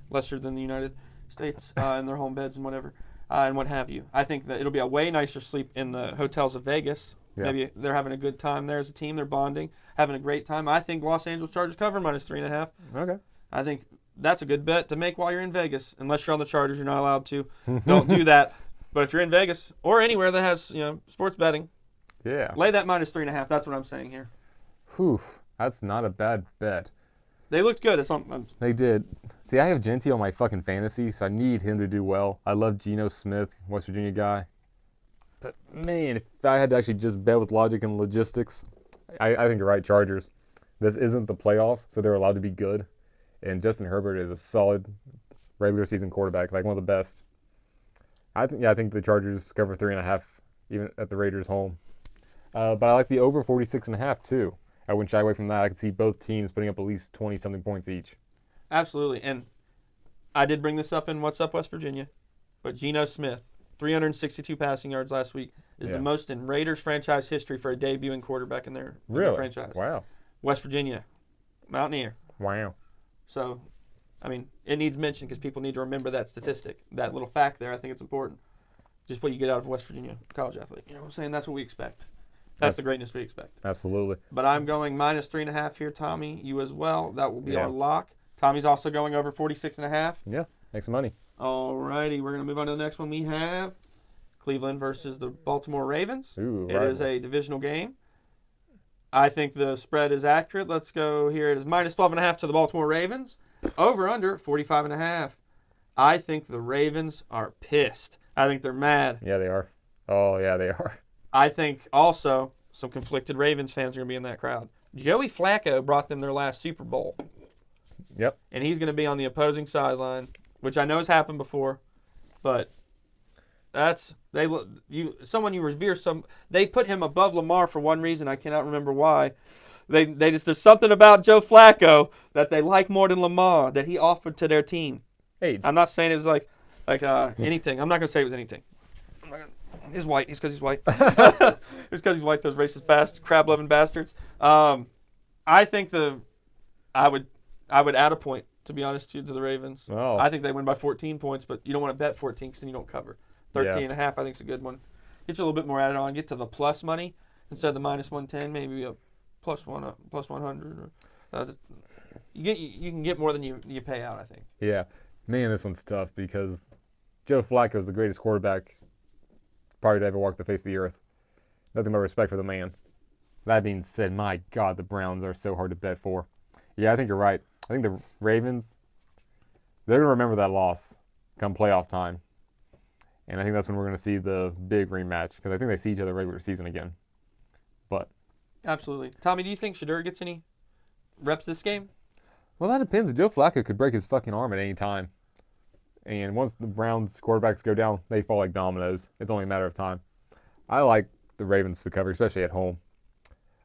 lesser than the United States in their home beds and whatever, and what have you. I think that it'll be a way nicer sleep in the hotels of Vegas Yeah. Maybe they're having a good time there as a team. They're bonding, having a great time. I think Los Angeles Chargers cover -3.5. Okay. I think that's a good bet to make while you're in Vegas. Unless you're on the Chargers, you're not allowed to. Don't do that. But if you're in Vegas or anywhere that has sports betting, Yeah. lay that -3.5. That's what I'm saying here. Whew. That's not a bad bet. They looked good. They did. See, I have Genty on my fucking fantasy, so I need him to do well. I love Geno Smith, West Virginia guy. But, man, if I had to actually just bet with logic and logistics, I think you're right, Chargers. This isn't the playoffs, so they're allowed to be good. And Justin Herbert is a solid regular season quarterback, like one of the best. I think the Chargers cover 3.5, even at the Raiders' home. But I like the over 46.5, too. I wouldn't shy away from that. I could see both teams putting up at least 20-something points each. Absolutely. And I did bring this up in What's Up, West Virginia. But Geno Smith, 362 passing yards last week, is the most in Raiders franchise history for a debuting quarterback in their franchise. Wow. West Virginia, Mountaineer. Wow. So, I mean, it needs mention because people need to remember that statistic, that little fact there. I think it's important. Just what you get out of a West Virginia college athlete. You know what I'm saying? That's what we expect. That's the greatness we expect. Absolutely. But I'm going -3.5 here, Tommy. You as well. That will be our lock. Tommy's also going over 46.5. Yeah, make some money. All righty. We're going to move on to the next one. We have Cleveland versus the Baltimore Ravens. Ooh, it is a divisional game. I think the spread is accurate. Let's go here. It is -12.5 to the Baltimore Ravens. Over under 45.5. I think the Ravens are pissed. I think they're mad. Yeah, they are. Oh, yeah, they are. I think also some conflicted Ravens fans are going to be in that crowd. Joey Flacco brought them their last Super Bowl. Yep. And he's going to be on the opposing sideline, which I know has happened before, but someone you revere. They put him above Lamar for one reason. I cannot remember why. There's something about Joe Flacco that they like more than Lamar that he offered to their team. Age. I'm not saying it was like anything. I'm not going to say it was anything. He's white. He's because he's white. It's because he's white. Those racist crab-loving bastards. I think I would add a point, to be honest, to the Ravens. Oh. I think they win by 14 points, but you don't want to bet 14 because then you don't cover. 13.5, I think is a good one. Get you a little bit more added on. Get to the plus money instead of the -110, maybe a plus 100. You can get more than you pay out, I think. Yeah. Man, this one's tough because Joe Flacco is the greatest quarterback probably to ever walk the face of the earth. Nothing but respect for the man. That being said, my God, the Browns are so hard to bet for. Yeah, I think you're right. I think the Ravens, they're going to remember that loss come playoff time. And I think that's when we're going to see the big rematch because I think they see each other regular season again. But absolutely. Tommy, do you think Shedeur gets any reps this game? Well, that depends. Joe Flacco could break his fucking arm at any time. And once the Browns quarterbacks go down, they fall like dominoes. It's only a matter of time. I like the Ravens to cover, especially at home.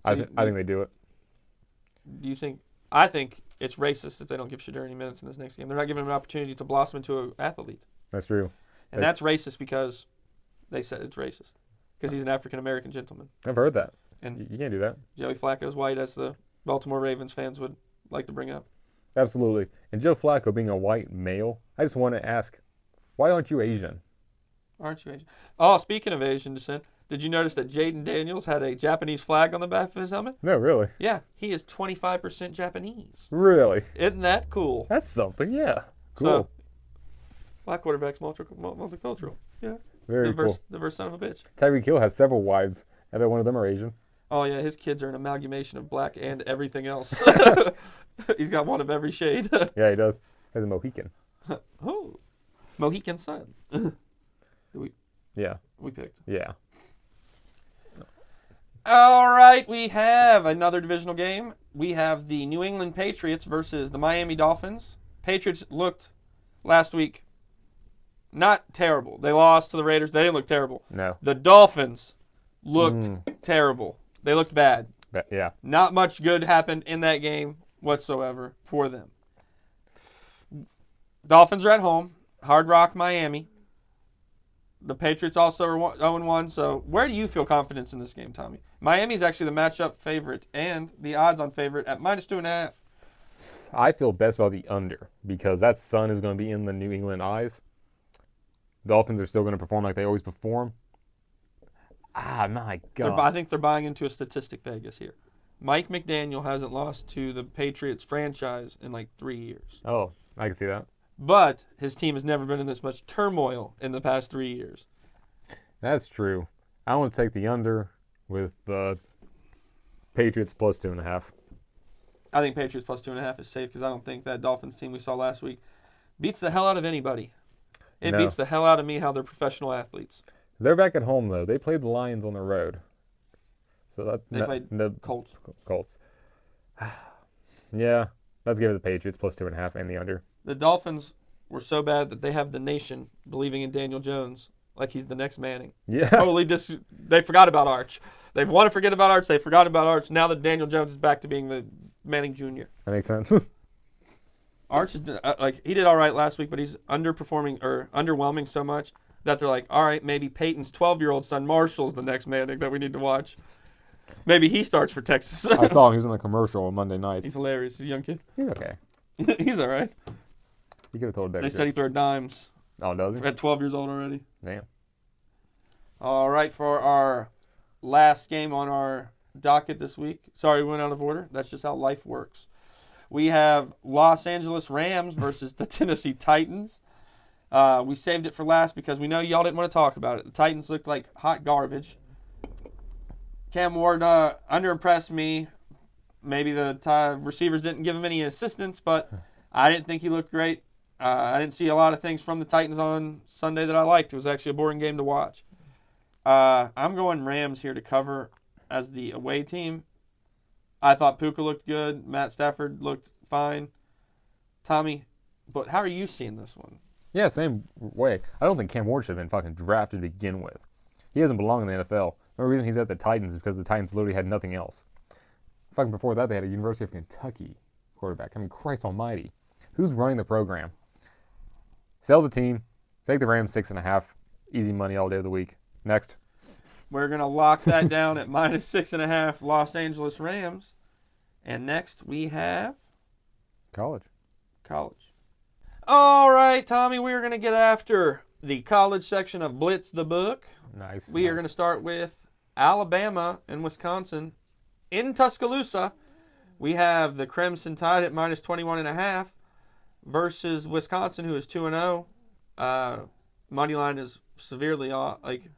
I think they do it. Do you think? I think it's racist if they don't give Shedeur any minutes in this next game. They're not giving him an opportunity to blossom into an athlete. That's true. And that's racist because they said it's racist. Because he's an African-American gentleman. I've heard that. And you can't do that. Joey Flacco's white, as the Baltimore Ravens fans would like to bring up. Absolutely. And Joe Flacco being a white male, I just want to ask, why aren't you Asian? Aren't you Asian? Oh, speaking of Asian descent, did you notice that Jaden Daniels had a Japanese flag on the back of his helmet? No, really? Yeah, he is 25% Japanese. Really? Isn't that cool? That's something, yeah. Cool. So, black quarterback's multicultural. Yeah. Very cool. Diverse son of a bitch. Tyreek Hill has several wives. I bet one of them are Asian. Oh, yeah, his kids are an amalgamation of black and everything else. He's got one of every shade. Yeah, he does. He's a Mohican. Oh, Mohican son. Yeah. We picked. Yeah. All right, we have another divisional game. We have the New England Patriots versus the Miami Dolphins. Patriots looked last week not terrible. They lost to the Raiders. They didn't look terrible. No. The Dolphins looked terrible. They looked bad. Yeah. Not much good happened in that game whatsoever for them. Dolphins are at home. Hard Rock, Miami. The Patriots also are 0-1. So where do you feel confidence in this game, Tommy? Miami is actually the matchup favorite and the odds-on favorite at -2.5. I feel best about the under because that sun is going to be in the New England eyes. Dolphins are still going to perform like they always perform. Ah, my I God. think they're buying into a statistic Vegas here. Mike McDaniel hasn't lost to the Patriots franchise in like 3 years. Oh, I can see that. But his team has never been in this much turmoil in the past 3 years. That's true. I want to take the under with the Patriots plus 2.5. I think Patriots plus 2.5 is safe because I don't think that Dolphins team we saw last week beats the hell out of anybody. It No. beats the hell out of me how they're professional athletes. They're back at home, though. They played the Lions on the road. So that They played the Colts. Colts. Yeah, let's give it the Patriots plus 2.5 and the under. The Dolphins were so bad that they have the nation believing in Daniel Jones like he's the next Manning. Yeah. They forgot about Arch. They want to forget about Arch. They forgot about Arch. Now that Daniel Jones is back to being the Manning Jr. That makes sense. Arch is he did all right last week, but he's underperforming or underwhelming so much that they're like, all right, maybe Peyton's 12-year-old son Marshall's the next Manning that we need to watch. Maybe he starts for Texas. I saw him. He was in the commercial on Monday night. He's hilarious. He's a young kid. He's okay. He's all right. You could have told David. They said he threw dimes Oh, does he? at 12 years old already. Damn. All right, for our last game on our docket this week. Sorry, we went out of order. That's just how life works. We have Los Angeles Rams versus the Tennessee Titans. We saved it for last because we know y'all didn't want to talk about it. The Titans looked like hot garbage. Cam Ward underimpressed me. Maybe the receivers didn't give him any assistance, but I didn't think he looked great. I didn't see a lot of things from the Titans on Sunday that I liked. It was actually a boring game to watch. I'm going Rams here to cover as the away team. I thought Puka looked good. Matt Stafford looked fine. Tommy, but how are you seeing this one? Yeah, same way. I don't think Cam Ward should have been fucking drafted to begin with. He doesn't belong in the NFL. The only reason he's at the Titans is because the Titans literally had nothing else. Fucking before that, they had a University of Kentucky quarterback. I mean, Christ almighty. Who's running the program? Sell the team. Take the Rams 6.5. Easy money all day of the week. Next. We're going to lock that down at minus 6.5 Los Angeles Rams. And next we have College. All right, Tommy, we're going to get after the college section of Blitz the Book. Nice. We are going to start with Alabama and Wisconsin. In Tuscaloosa, we have the Crimson Tide at minus 21.5 versus Wisconsin, who is 2-0. Money line is severely off, like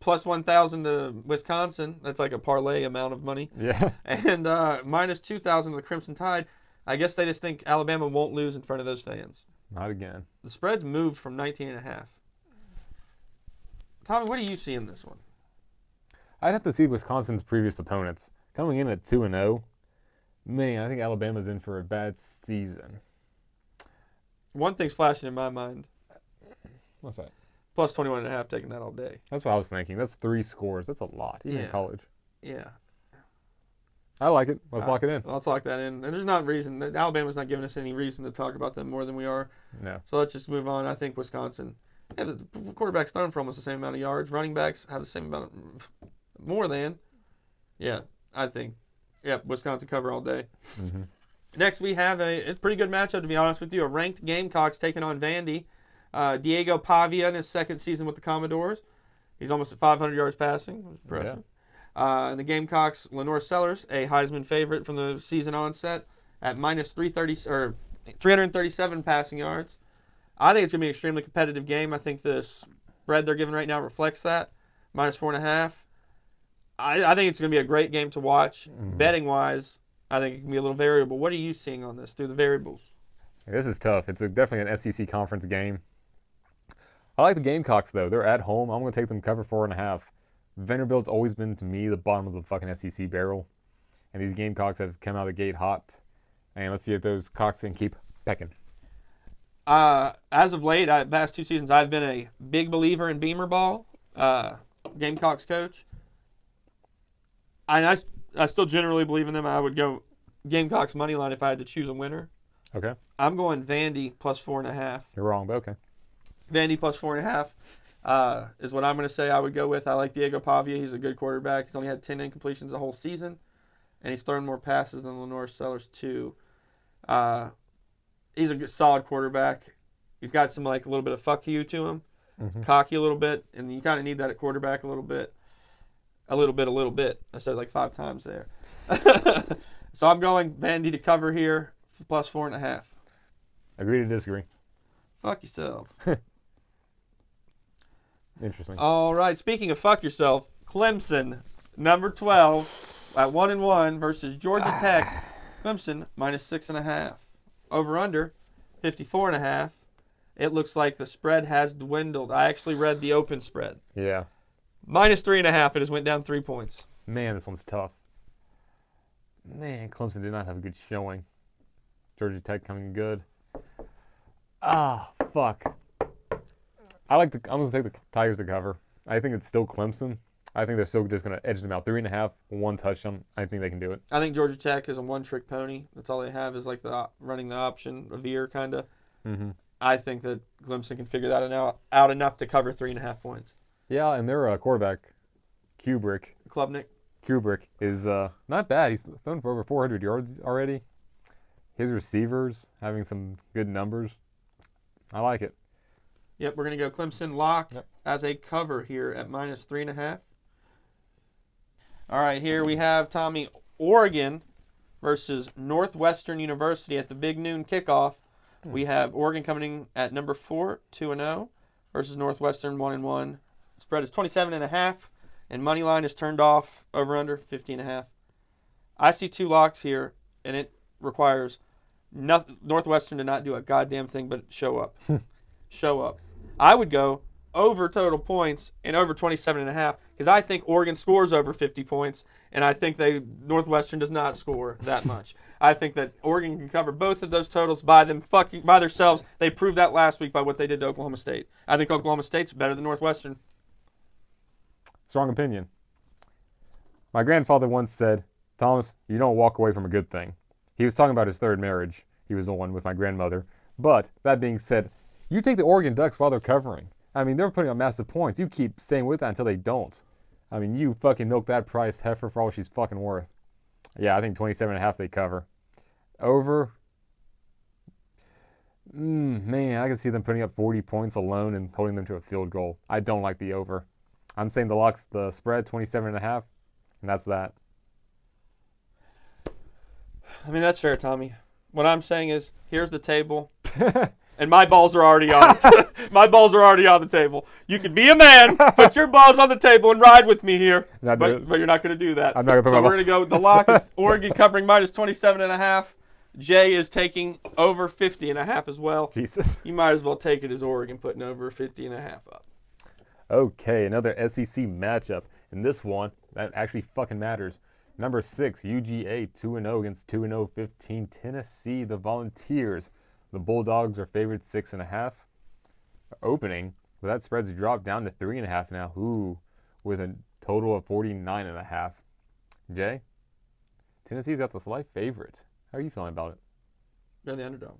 plus 1,000 to Wisconsin. That's like a parlay amount of money. Yeah. And minus 2,000 to the Crimson Tide. I guess they just think Alabama won't lose in front of those fans. Not again. The spread's moved from 19.5. Tommy, what do you see in this one? I'd have to see Wisconsin's previous opponents. Coming in at 2-0, man, I think Alabama's in for a bad season. One thing's flashing in my mind. What's that? Plus 21.5, taking that all day. That's what I was thinking. That's 3 scores. That's a lot, even in Yeah. college. Yeah. I like it. Let's lock it in. Let's lock that in. And there's not reason. Alabama's not giving us any reason to talk about them more than we are. No. So let's just move on. I think Wisconsin. Yeah, the quarterback's thrown for almost the same amount of yards. Running backs have the same amount more than. Yeah, I think. Yeah, Wisconsin cover all day. Mm-hmm. Next, we have a pretty good matchup, to be honest with you. A ranked Gamecocks taking on Vandy. Diego Pavia in his second season with the Commodores. He's almost at 500 yards passing. Impressive. Yeah. And the Gamecocks, Lenore Sellers, a Heisman favorite from the season onset, at minus 337 passing yards. I think it's going to be an extremely competitive game. I think the spread they're giving right now reflects that. Minus 4.5. I think it's going to be a great game to watch. Mm-hmm. Betting-wise, I think it can be a little variable. What are you seeing on this through the variables? This is tough. It's definitely an SEC conference game. I like the Gamecocks, though. They're at home. I'm going to take them cover 4.5. Vanderbilt's always been, to me, the bottom of the fucking SEC barrel. And these Gamecocks have come out of the gate hot. And let's see if those Cocks can keep pecking. As of late, past 2 seasons, I've been a big believer in Beamer ball. Gamecocks coach. And I still generally believe in them. I would go Gamecocks money line if I had to choose a winner. Okay. I'm going Vandy plus 4.5. You're wrong, but okay. Vandy plus 4.5 is what I'm going to say I would go with. I like Diego Pavia. He's a good quarterback. He's only had 10 incompletions the whole season, and he's thrown more passes than Lenore Sellers too. He's a good, solid quarterback. He's got some a little bit of fuck you to him, cocky a little bit, and you kind of need that at quarterback a little bit. a little bit. I said like 5 times there. So I'm going Vandy to cover here for plus 4.5. Agree to disagree. Fuck yourself. Interesting. All right. Speaking of fuck yourself, Clemson, number 12 at 1-1 versus Georgia Tech. Clemson minus 6.5. Over under 54.5. It looks like the spread has dwindled. I actually read the open spread. Yeah. Minus 3.5. It has went down 3 points. Man, this one's tough. Man, Clemson did not have a good showing. Georgia Tech coming good. Fuck. I'm gonna take the Tigers to cover. I think it's still Clemson. I think they're still just gonna edge them out. 3.5, 1 touchdown. I think they can do it. I think Georgia Tech is a one-trick pony. That's all they have is like the running the option, a veer kind of. Mm-hmm. I think that Clemson can figure that out enough to cover 3.5 points. Yeah, and their quarterback, Kubrick, is not bad. He's thrown for over 400 yards already. His receivers having some good numbers. I like it. Yep, we're going to go Clemson lock as a cover here at minus 3.5. All right, here we have, Tommy, Oregon versus Northwestern University at the big noon kickoff. We have Oregon coming in at number 4, 2-0, versus Northwestern 1-1. Spread is 27.5, and money line is turned off over under 50.5. I see 2 locks here, and it requires Northwestern to not do a goddamn thing but show up. Show up. I would go over total points and over 27.5 because I think Oregon scores over 50 points, and I think Northwestern does not score that much. I think that Oregon can cover both of those totals by themselves. They proved that last week by what they did to Oklahoma State. I think Oklahoma State's better than Northwestern. Strong opinion. My grandfather once said, Thomas, you don't walk away from a good thing. He was talking about his 3rd marriage. He was the one with my grandmother. But, that being said, you take the Oregon Ducks while they're covering. I mean, they're putting up massive points. You keep staying with that until they don't. I mean, you fucking milk that priced heifer for all she's fucking worth. Yeah, I think 27.5 they cover. Over. Man, I can see them putting up 40 points alone and holding them to a field goal. I don't like the over. I'm saying the spread, 27.5, and that's that. I mean, that's fair, Tommy. What I'm saying is, here's the table, and my balls are already on it. My balls are already on the table. You can be a man, put your balls on the table, and ride with me here. But you're not going to do that. I'm not going to put so my we're going to go with the lock is Oregon covering minus 27.5. Jay is taking over 50.5 as well. Jesus. You might as well take it as Oregon putting over 50.5 up. Okay, another SEC matchup. And this one, that actually fucking matters. Number 6, UGA, 2-0 against 2-0, 15, Tennessee, the Volunteers. The Bulldogs are favored 6.5. Opening, but that spread's dropped down to 3.5 now. Ooh, with a total of 49.5. Jay, Tennessee's got the slight favorite. How are you feeling about it? They're the underdog.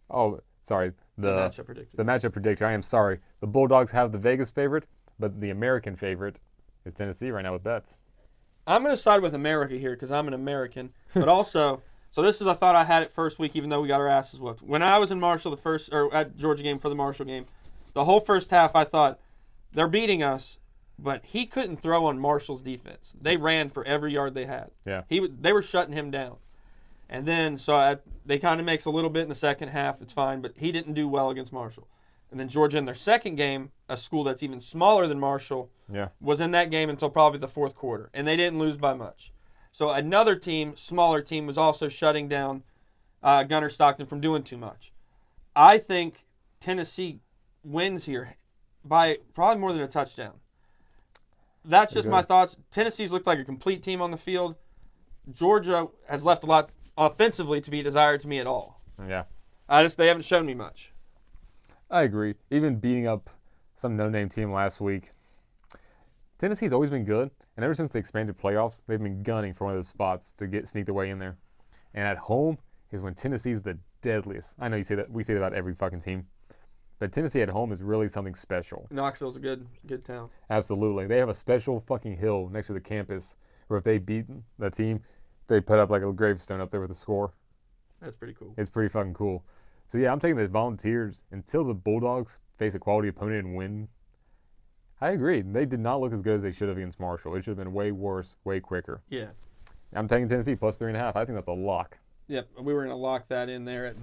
Oh, sorry. The matchup predictor. The matchup predictor. I am sorry. The Bulldogs have the Vegas favorite, but the American favorite is Tennessee right now with bets. I'm going to side with America here because I'm an American. But also, so this is, I thought I had it first week even though we got our asses whooped. When I was in Marshall at Georgia game for the Marshall game, the whole first half I thought, they're beating us, but he couldn't throw on Marshall's defense. They ran for every yard they had. Yeah. They were shutting him down. And then, they kind of makes a little bit in the second half. It's fine, but he didn't do well against Marshall. And then Georgia in their second game, a school that's even smaller than Marshall, was in that game until probably the fourth quarter. And they didn't lose by much. So another team, smaller team, was also shutting down Gunnar Stockton from doing too much. I think Tennessee wins here by probably more than a touchdown. That's just my thoughts. Tennessee's looked like a complete team on the field. Georgia has left a lot offensively to be desired to me at all. Yeah. They haven't shown me much. I agree. Even beating up some no-name team last week. Tennessee's always been good, and ever since the expanded playoffs, they've been gunning for one of those spots to sneak their way in there. And at home is when Tennessee's the deadliest. I know you say that, we say that about every fucking team, but Tennessee at home is really something special. Knoxville's a good town. Absolutely. They have a special fucking hill next to the campus where if they beat the team, they put up like a gravestone up there with a score. That's pretty cool. It's pretty fucking cool. So yeah, I'm taking the Volunteers until the Bulldogs face a quality opponent and win. I agree. They did not look as good as they should have against Marshall. It should have been way worse, way quicker. Yeah. I'm taking Tennessee plus 3.5. I think that's a lock. Yep, we were going to lock that in there at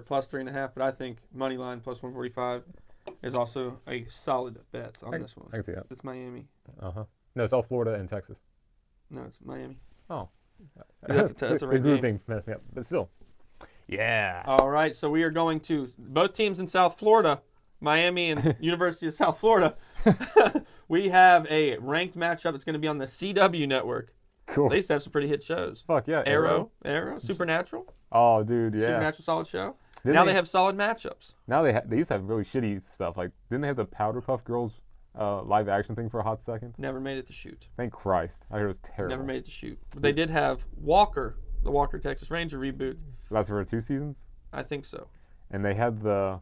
plus 3.5, but I think money line plus 145 is also a solid bet on this one. I can see that. It's Miami. No, South Florida and Texas. No, it's Miami. Oh. That's a the right grouping messed me up, but still. Yeah. All right, so we are going to both teams in South Florida, Miami and University of South Florida. We have a ranked matchup. It's going to be on the CW network. Cool. They used to have some pretty hit shows. Fuck yeah. Arrow, Supernatural. Oh, dude, yeah. Supernatural, solid show. Didn't They have solid matchups. Now they used to have really shitty stuff. Like, didn't they have the Powder Puff Girls live action thing for a hot second? Never made it to shoot. Thank Christ. I heard it was terrible. Never made it to shoot. But they did have Walker, the Walker Texas Ranger reboot. That's for 2 seasons? I think so. And they had the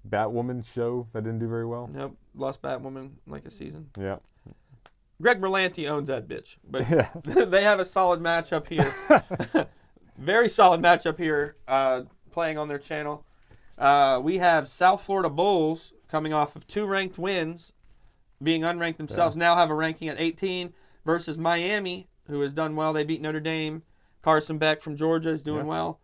Batwoman show that didn't do very well. Nope, lost Batwoman like a season. Yeah. Greg Merlanti owns that bitch. But Yeah. they have a solid matchup here. Very solid matchup here playing on their channel. We have South Florida Bulls coming off of 2 ranked wins, being unranked themselves, now have a ranking at 18 versus Miami, who has done well. They beat Notre Dame. Carson Beck from Georgia is doing well.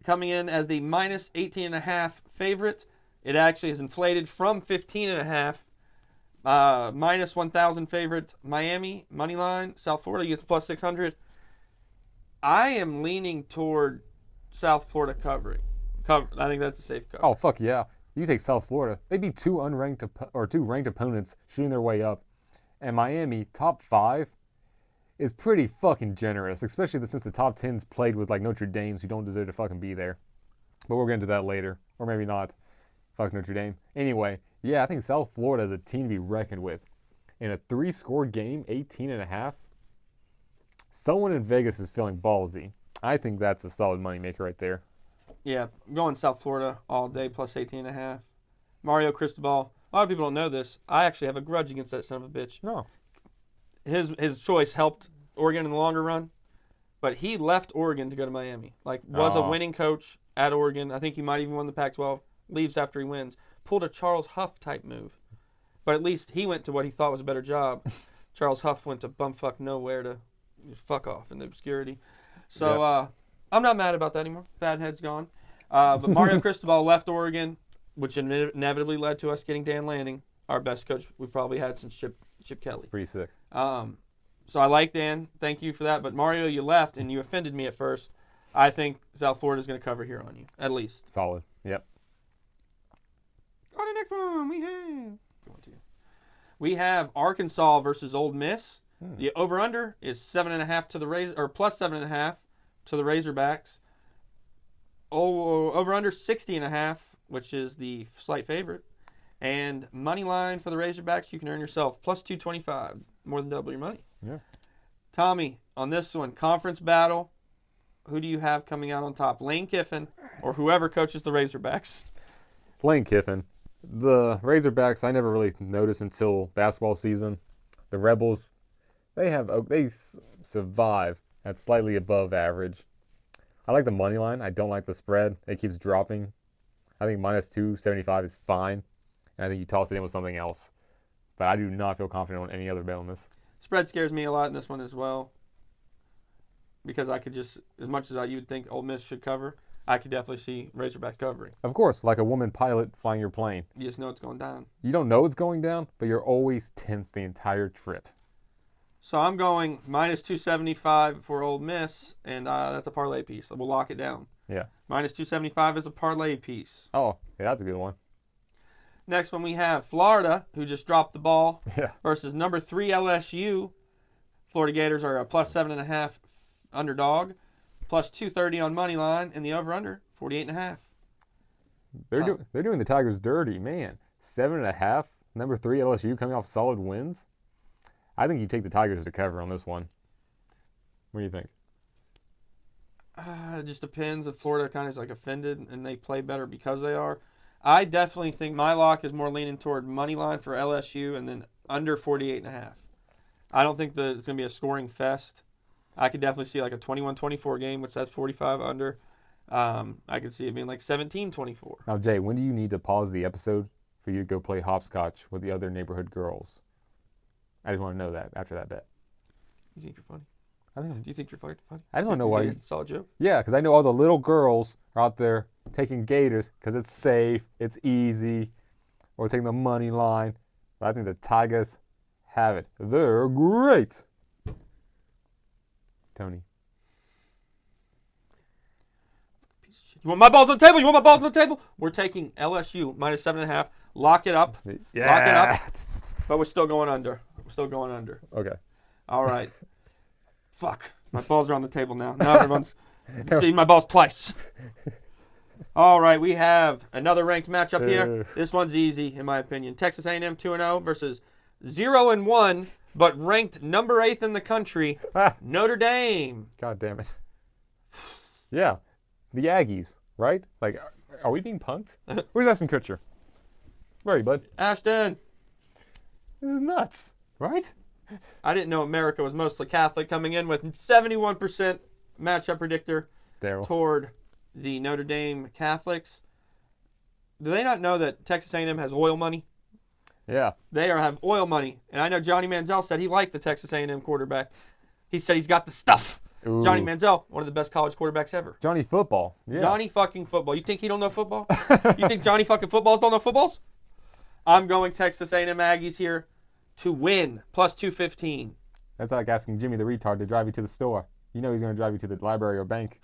Coming in as the minus 18.5 favorite. It actually is inflated from 15.5. Minus 1,000 favorite Miami, money line. South Florida gets plus 600. I am leaning toward South Florida covering. I think that's a safe cover. Oh, fuck yeah. You take South Florida. They beat 2 ranked opponents shooting their way up. And Miami, top 5, is pretty fucking generous, especially since the top 10's played with like Notre Dames who don't deserve to fucking be there. But we'll get into that later. Or maybe not. Fuck Notre Dame. Anyway, yeah, I think South Florida is a team to be reckoned with. In a 3-score game, 18.5, someone in Vegas is feeling ballsy. I think that's a solid moneymaker right there. Yeah, I'm going South Florida all day, plus 18.5. Mario Cristobal. A lot of people don't know this. I actually have a grudge against that son of a bitch. No. His choice helped Oregon in the longer run, but he left Oregon to go to Miami. Was a winning coach at Oregon. I think he might even won the Pac-12. Leaves after he wins. Pulled a Charles Huff type move. But at least he went to what he thought was a better job. Charles Huff went to bumfuck nowhere to fuck off in the obscurity. So I'm not mad about that anymore. Fathead's gone. But Mario Cristobal left Oregon, which inevitably led to us getting Dan Lanning, our best coach we've probably had since Chip Kelly. Pretty sick. So I like Dan. Thank you for that. But Mario, you left, and you offended me at first. I think South Florida is going to cover here on you, at least. Solid. Yep. On the next one, we have Arkansas versus Ole Miss. The over/under is 7.5 to the or plus 7.5 to the Razorbacks. Over/under 60.5, which is the slight favorite. And money line for the Razorbacks, you can earn yourself plus 225, more than double your money. Yeah. Tommy, on this one, conference battle, who do you have coming out on top? Lane Kiffin or whoever coaches the Razorbacks? Lane Kiffin. The Razorbacks, I never really noticed until basketball season. The Rebels, they survive at slightly above average. I like the money line. I don't like the spread. It keeps dropping. I think minus 275 is fine. And I think you toss it in with something else. But I do not feel confident on any other bet on this. Spread scares me a lot in this one as well. Because I could just, as much as you would think Ole Miss should cover, I could definitely see Razorback covering. Of course, like a woman pilot flying your plane. You just know it's going down. You don't know it's going down, but you're always tense the entire trip. So I'm going minus 275 for Ole Miss, and that's a parlay piece. We'll lock it down. Yeah. Minus 275 is a parlay piece. Oh, yeah, that's a good one. Next one we have Florida, who just dropped the ball, Yeah. versus number 3 LSU. Florida Gators are a plus 7.5 underdog, plus 230 on money line, and the over/under 48.5. They're doing the Tigers dirty, man. 7.5. Number 3 LSU coming off solid wins. I think you take the Tigers to cover on this one. What do you think? It just depends if Florida kind of is like offended and they play better because they are. I definitely think my lock is more leaning toward money line for LSU and then under 48.5. I don't think that it's going to be a scoring fest. I could definitely see like a 21-24 game, which that's 45 under. I could see it being like 17-24. Now, Jay, when do you need to pause the episode for you to go play hopscotch with the other neighborhood girls. I just want to know that after that bet. You think you're funny? I don't know. Do you think you're funny? I just want to know why. It's a solid joke. Yeah, because I know all the little girls are out there taking gators because it's safe, it's easy, or taking the money line. But I think the Tigers have it. They're great. Tony. You want my balls on the table? You want my balls on the table? We're taking LSU minus 7.5. Lock it up. Yeah. Lock it up. But we're still going under. We're still going under. Okay. All right. Fuck. My balls are on the table now. Now everyone's seen my balls twice. All right. We have another ranked matchup here. This one's easy, in my opinion. Texas A&M 2-0 versus 0-1, but ranked number 8 in the country, Notre Dame. God damn it. Yeah. The Aggies, right? Like, are we being punked? Where's Ashton Kutcher? Where are you, bud? Ashton. This is nuts, right? I didn't know America was mostly Catholic, coming in with 71% matchup predictor toward the Notre Dame Catholics. Do they not know that Texas A&M has oil money? Yeah. They have oil money. And I know Johnny Manziel said he liked the Texas A&M quarterback. He said he's got the stuff. Ooh. Johnny Manziel, one of the best college quarterbacks ever. Johnny Football. Yeah. Johnny fucking Football. You think he don't know football? You think Johnny fucking Footballs don't know footballs? I'm going Texas A&M Aggies here to win, plus 215. That's like asking Jimmy the retard to drive you to the store. You know he's going to drive you to the library or bank.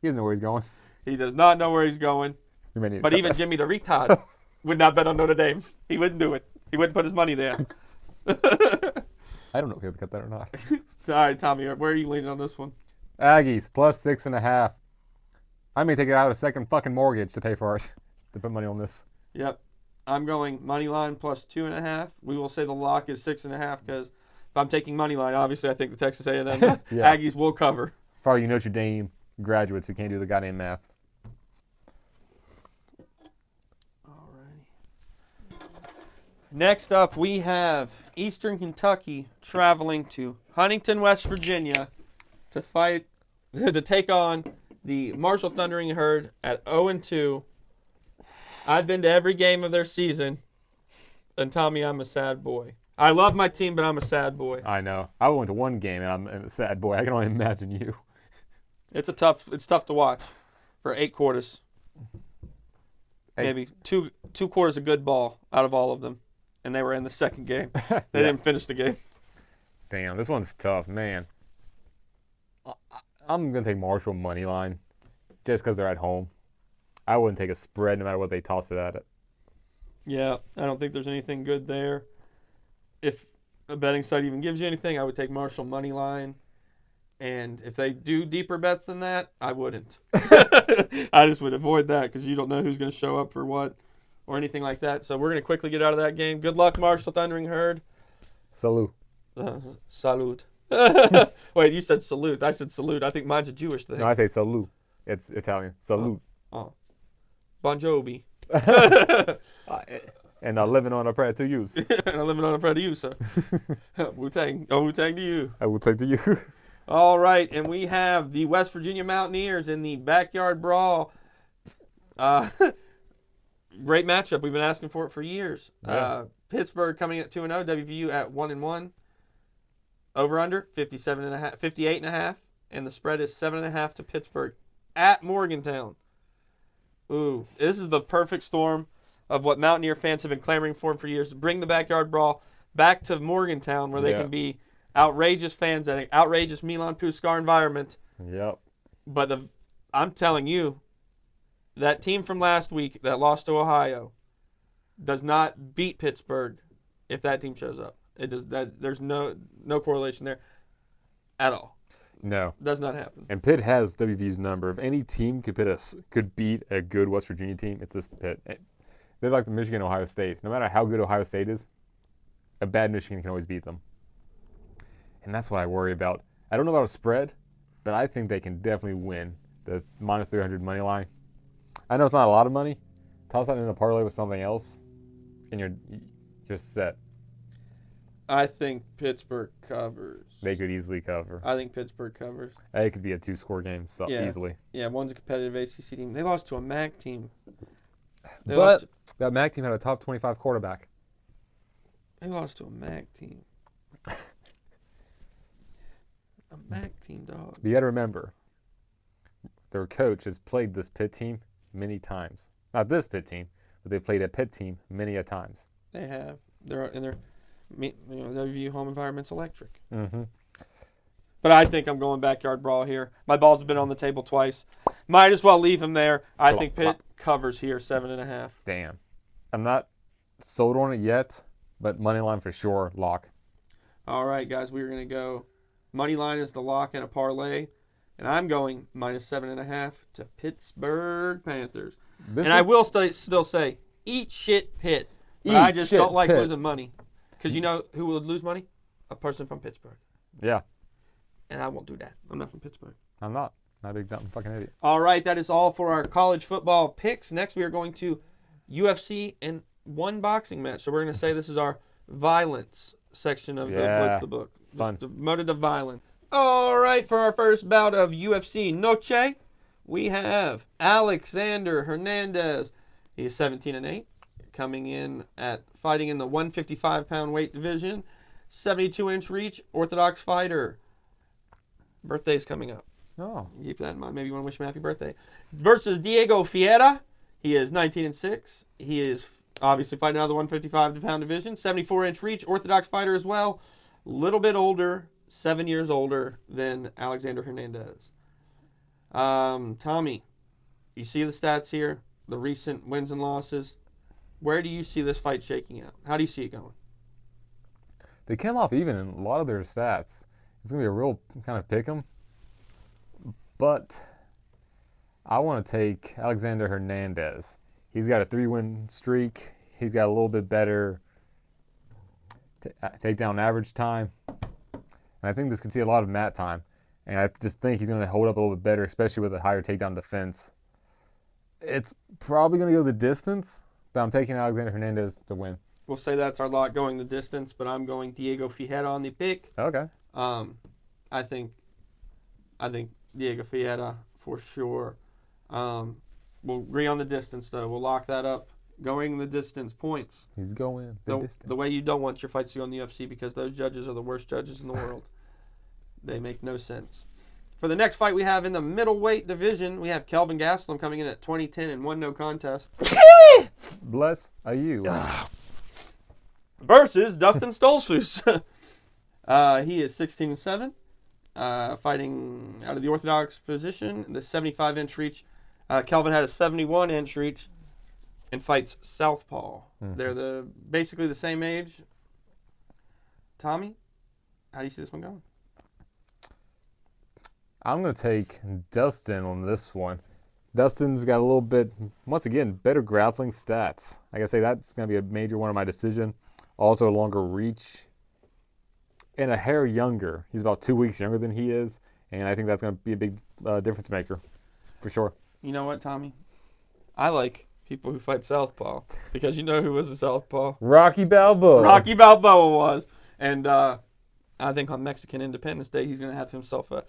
He doesn't know where he's going. He does not know where he's going. But even Jimmy the retard would not bet on Notre Dame. He wouldn't do it. He wouldn't put his money there. I don't know if he'll cut that or not. All right, Tommy, where are you leaning on this one? Aggies, plus 6.5. I may take it out of a second fucking mortgage to pay for it, to put money on this. Yep. I'm going money line plus 2.5. We will say the lock is 6.5 because if I'm taking money line, obviously I think the Texas A&M Aggies will cover. For all you Notre Dame graduates who can't do the goddamn math. Next up, we have Eastern Kentucky traveling to Huntington, West Virginia to take on the Marshall Thundering Herd at 0-2. I've been to every game of their season, and Tommy, I'm a sad boy. I love my team, but I'm a sad boy. I know. I went to one game, and I'm a sad boy. I can only imagine you. It's tough to watch for 8 quarters. Maybe two quarters of good ball out of all of them. And they were in the second game. They didn't finish the game. Damn, this one's tough, man. I'm going to take Marshall money line just because they're at home. I wouldn't take a spread no matter what they toss it at it. Yeah, I don't think there's anything good there. If a betting site even gives you anything, I would take Marshall money line. And if they do deeper bets than that, I wouldn't. I just would avoid that because you don't know who's going to show up for what or anything like that. So we're going to quickly get out of that game. Good luck, Marshall Thundering Herd. Salute. Salute. Wait, you said salute. I said salute. I think mine's a Jewish thing. No, I say salute. It's Italian. Salute. Oh. Bon Jovi. And I'm living on a prayer to you. And I'm living on a prayer to you, sir. Wu-Tang. Oh, Wu-Tang to you. I will take to you. All right, and we have the West Virginia Mountaineers in the backyard brawl. Great matchup. We've been asking for it for years. Yeah. Pittsburgh coming at 2-0. WVU at 1-1. Over under 58.5, and the spread is 7.5 to Pittsburgh at Morgantown. Ooh, this is the perfect storm of what Mountaineer fans have been clamoring for years. To bring the backyard brawl back to Morgantown, where they can be outrageous fans at an outrageous Milan Puskar environment. Yep. But I'm telling you, that team from last week that lost to Ohio does not beat Pittsburgh if that team shows up. It does. There's no correlation there at all. No. Does not happen. And Pitt has WVU's number. If any team could beat a good West Virginia team, it's this Pitt. They're like the Michigan-Ohio State. No matter how good Ohio State is, a bad Michigan can always beat them. And that's what I worry about. I don't know about a spread, but I think they can definitely win the minus 300 money line. I know it's not a lot of money. Toss that in a parlay with something else, and you're set. I think Pittsburgh covers. They could easily cover. I think Pittsburgh covers. It could be a 2-score game, easily. Yeah, one's a competitive ACC team. They lost to a MAC team. But that MAC team had a top 25 quarterback. They lost to a MAC team. A MAC team, dog. But you got to remember, their coach has played this Pitt team many times. Not this Pitt team, but they played a Pitt team many a times. They have. WV home environment's electric. Mm-hmm. But I think I'm going backyard brawl here. My balls have been on the table twice. Might as well leave him there. I think Pitt covers here, 7.5. Damn. I'm not sold on it yet, but money line for sure, lock. All right, guys, we're going to go. Money line is the lock and a parlay. And I'm going -7.5 to Pittsburgh Panthers. I will still say, eat shit, Pitt. But I just don't like losing money. Because you know who would lose money? A person from Pittsburgh. Yeah. And I won't do that. I'm not from Pittsburgh. I'm not. Not a dumb fucking idiot. All right, that is all for our college football picks. Next, we are going to UFC and one boxing match. So we're going to say this is our violence section of the book. Fun. Devoted to violence. All right, for our first bout of UFC Noche, we have Alexander Hernandez. He is 17-8, coming in at fighting in the 155-pound weight division, 72-inch reach, orthodox fighter. Birthday's coming up. Oh. Keep that in mind. Maybe you want to wish him a happy birthday. Versus Diego Fiera. He is 19-6. He is obviously fighting out of the 155-pound division, 74-inch reach, orthodox fighter as well. Little bit older, 7 years older than Alexander Hernandez. Tommy, you see the stats here, the recent wins and losses. Where do you see this fight shaking out? How do you see it going? They came off even in a lot of their stats. It's going to be a real kind of pick 'em. But I want to take Alexander Hernandez. He's got a 3-win streak. He's got a little bit better takedown average time. And I think this could see a lot of mat time. And I just think he's going to hold up a little bit better, especially with a higher takedown defense. It's probably going to go the distance, but I'm taking Alexander Hernandez to win. We'll say that's our lot going the distance, but I'm going Diego Fiera on the pick. Okay. I think Diego Fiera for sure. We'll agree on the distance, though. We'll lock that up. Going the distance points. He's going the distance. The way you don't want your fights to go in the UFC because those judges are the worst judges in the world. They make no sense. For the next fight we have in the middleweight division, we have Kelvin Gastelum coming in at 20-10 and 1 no contest. Bless you. Versus Dustin Stoltzfus. He is 16-7. Fighting out of the orthodox position, the 75-inch reach. Kelvin had a 71-inch reach and fights southpaw. Mm-hmm. They're basically the same age. Tommy, how do you see this one going? I'm going to take Dustin on this one. Dustin's got a little bit, once again, better grappling stats. Like I say, that's going to be a major one of my decision. Also a longer reach. And a hair younger. He's about 2 weeks younger than he is. And I think that's going to be a big difference maker. For sure. You know what, Tommy? I like people who fight southpaw. Because you know who was a southpaw? Rocky Balboa. Rocky Balboa was. And I think on Mexican Independence Day, he's going to have himself a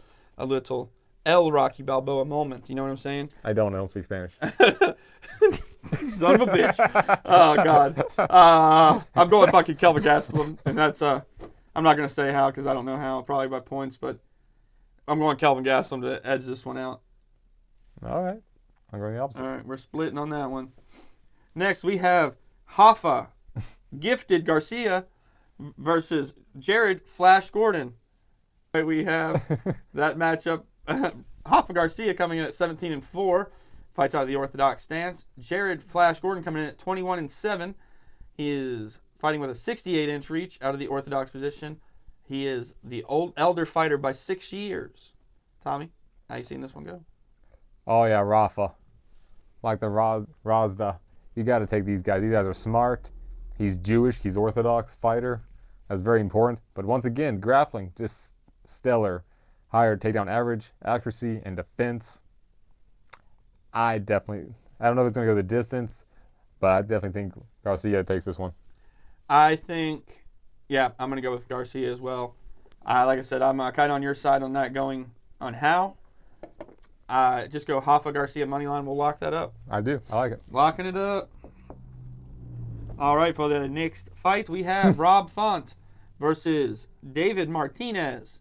little El Rocky Balboa moment. You know what I'm saying? I don't speak Spanish. Son of a bitch. Oh, God. I'm going fucking Kelvin Gastelum. And that's... I'm not going to say how because I don't know how, probably by points, but I'm going Kelvin Gastelum to edge this one out. All right. I'm going the opposite. All right, we're splitting on that one. Next, we have Hoffa Gifted Garcia versus Jared Flash Gordon. We have that matchup. Hoffa Garcia coming in at 17-4, fights out of the orthodox stance. Jared Flash Gordon coming in at 21-7. He is fighting with a 68-inch reach out of the orthodox position. He is the elder fighter by 6 years. Tommy, how you seen this one go? Oh, yeah, Rafa. Like the Razda. You got to take these guys. These guys are smart. He's Jewish. He's orthodox fighter. That's very important. But once again, grappling, just stellar. Higher takedown average, accuracy, and defense. I don't know if it's going to go the distance, but I definitely think Garcia takes this one. I think, I'm going to go with Garcia as well. Like I said, I'm kind of on your side on that going on how. Just go Rafa Garcia money line. We'll lock that up. I do. I like it. Locking it up. All right, for the next fight, we have Rob Font versus David Martinez.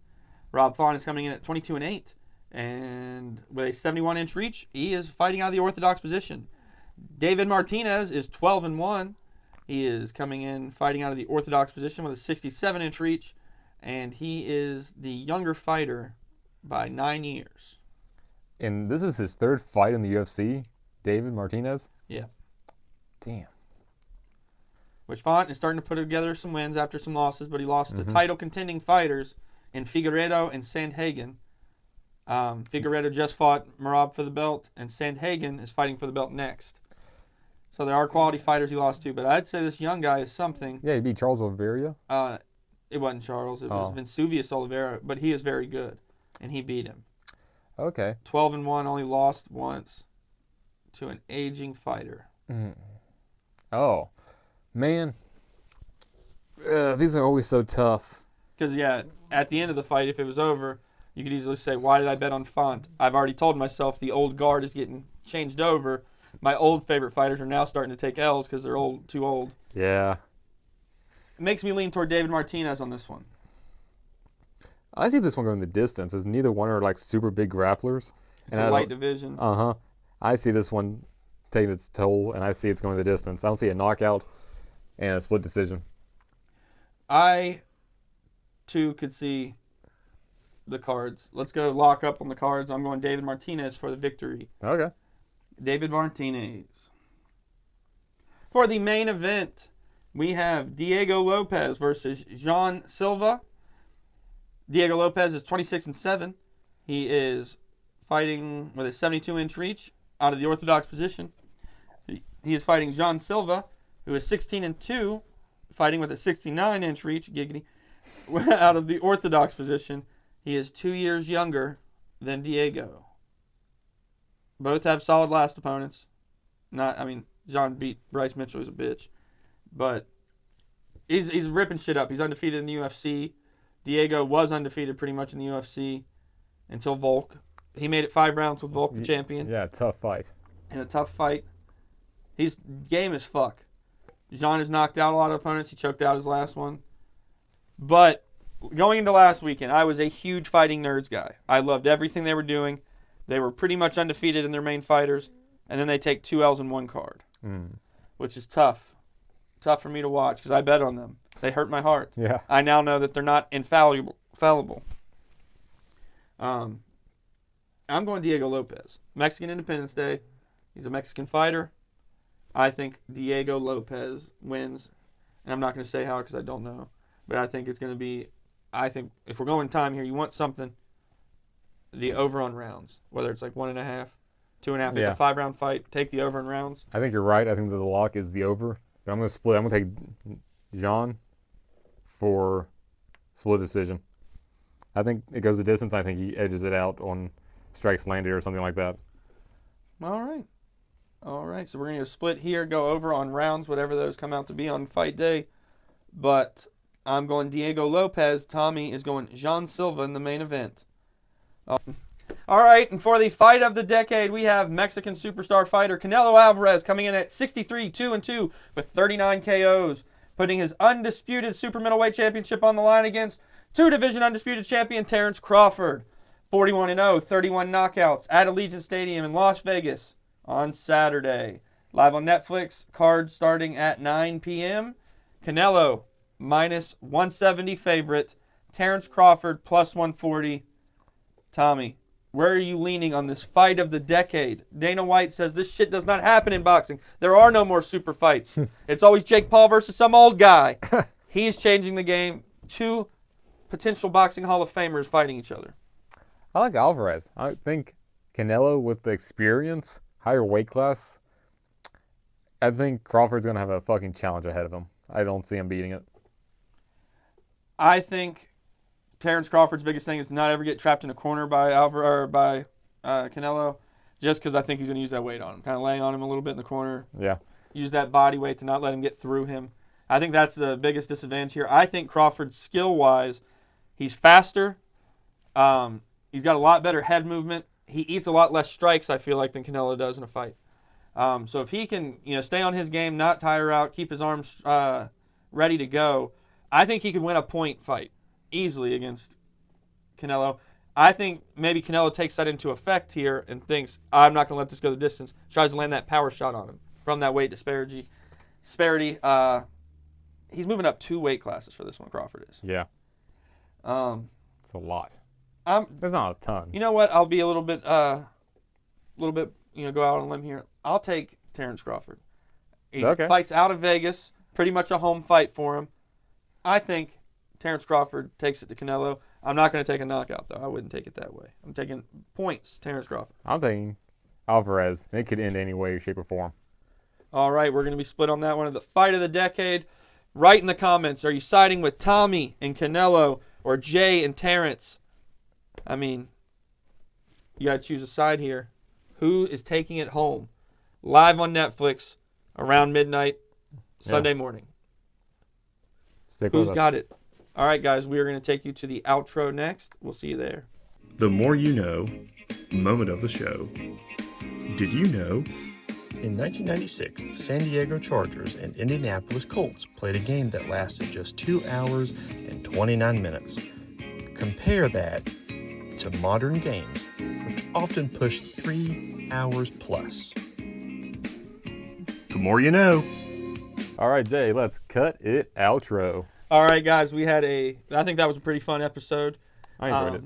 Rob Font is coming in at 22-8, and with a 71-inch reach, he is fighting out of the orthodox position. David Martinez is 12-1. He is coming in fighting out of the orthodox position with a 67-inch reach, and he is the younger fighter by 9 years. And this is his third fight in the UFC, David Martinez? Yeah. Damn. Which Font is starting to put together some wins after some losses, but he lost to title contending fighters in Figueiredo and Sandhagen. Figueiredo just fought Merab for the belt, and Sandhagen is fighting for the belt next. So there are quality fighters he lost to, but I'd say this young guy is something. Yeah, he beat Charles Oliveira. It wasn't Charles, it was Vinsuvius Oliveira, but he is very good, and he beat him. Okay. 12-1, only lost once to an aging fighter. Oh, man. These are always so tough. Because, yeah, at the end of the fight, if it was over, you could easily say, why did I bet on Font? I've already told myself the old guard is getting changed over. My old favorite fighters are now starting to take L's because they're too old. Yeah. It makes me lean toward David Martinez on this one. I see this one going the distance, as neither one are like super big grapplers. It's a light division. I see this one taking its toll, and I see it's going the distance. I don't see a knockout and a split decision. I, too, could see the cards. Let's go lock up on the cards. I'm going David Martinez for the victory. Okay. David Martinez. For the main event, we have Diego Lopez versus Jean Silva. Diego Lopez is 26-7. He is fighting with a 72-inch reach out of the orthodox position. He is fighting Jean Silva, who is 16-2, fighting with a 69-inch reach, giggity, out of the orthodox position. He is 2 years younger than Diego. Both have solid last opponents. John beat Bryce Mitchell, who's a bitch. But he's ripping shit up. He's undefeated in the UFC. Diego was undefeated pretty much in the UFC until Volk. He made it 5 rounds with Volk, the champion. Yeah, tough fight. In a tough fight. He's game as fuck. Jean has knocked out a lot of opponents. He choked out his last one. But going into last weekend, I was a huge Fighting Nerds guy. I loved everything they were doing. They were pretty much undefeated in their main fighters. And then they take 2 L's in 1 card. Which is tough. Tough for me to watch because I bet on them. They hurt my heart. Yeah. I now know that they're not infallible. I'm going Diego Lopez. Mexican Independence Day. He's a Mexican fighter. I think Diego Lopez wins. And I'm not going to say how because I don't know. But I think it's going to be, if we're going time here, you want something, the over on rounds. Whether it's like 1.5, 2.5. Yeah. It's a 5-round fight. Take the over in rounds. I think you're right. I think that the lock is the over. But I'm going to split. I'm going to take Jean for split decision. I think it goes the distance. I think he edges it out on strikes landed or something like that. All right. So we're going to split here, go over on rounds, whatever those come out to be on fight day. But I'm going Diego Lopez. Tommy is going Jean Silva in the main event. All right, and for the fight of the decade, we have Mexican superstar fighter Canelo Alvarez coming in at 63-2-2 with 39 KOs, putting his undisputed super middleweight championship on the line against 2-division undisputed champion Terrence Crawford. 41-0, 31 knockouts at Allegiant Stadium in Las Vegas on Saturday. Live on Netflix, card starting at 9 p.m. Canelo, minus 170 favorite. Terrence Crawford, plus 140. Tommy, where are you leaning on this fight of the decade? Dana White says this shit does not happen in boxing. There are no more super fights. It's always Jake Paul versus some old guy. He is changing the game. 2 potential boxing Hall of Famers fighting each other. I like Alvarez. I think Canelo with the experience, higher weight class, I think Crawford's going to have a fucking challenge ahead of him. I don't see him beating it. I think Terrence Crawford's biggest thing is to not ever get trapped in a corner by Canelo, just because I think he's going to use that weight on him, kind of laying on him a little bit in the corner. Yeah. Use that body weight to not let him get through him. I think that's the biggest disadvantage here. I think Crawford, skill-wise, he's faster. He's got a lot better head movement. he eats a lot less strikes, I feel like, than Canelo does in a fight. So if he can, stay on his game, not tire out, keep his arms ready to go, I think he could win a point fight easily against Canelo. I think maybe Canelo takes that into effect here and thinks, I'm not going to let this go the distance. Tries to land that power shot on him from that weight disparity. He's moving up 2 weight classes for this one, Crawford is. Yeah. It's a lot. That's not a ton. You know what? I'll be a little bit, go out on a limb here. I'll take Terrence Crawford. He fights out of Vegas, pretty much a home fight for him. I think Terrence Crawford takes it to Canelo. I'm not going to take a knockout, though. I wouldn't take it that way. I'm taking points, Terrence Crawford. I'm taking Alvarez. It could end any way, shape, or form. All right, we're going to be split on that one of the fight of the decade. Write in the comments, are you siding with Tommy and Canelo or Jay and Terrence? I mean, you got to choose a side here. Who is taking it home? Live on Netflix around midnight Sunday morning. Who's got it? All right, guys, we are going to take you to the outro next. We'll see you there. The more you know, moment of the show. Did you know? In 1996, the San Diego Chargers and Indianapolis Colts played a game that lasted just 2 hours and 29 minutes. Compare that to modern games, which often push 3 hours plus. The more you know. All right, Jay, let's cut it outro. All right, guys, I think that was a pretty fun episode. I enjoyed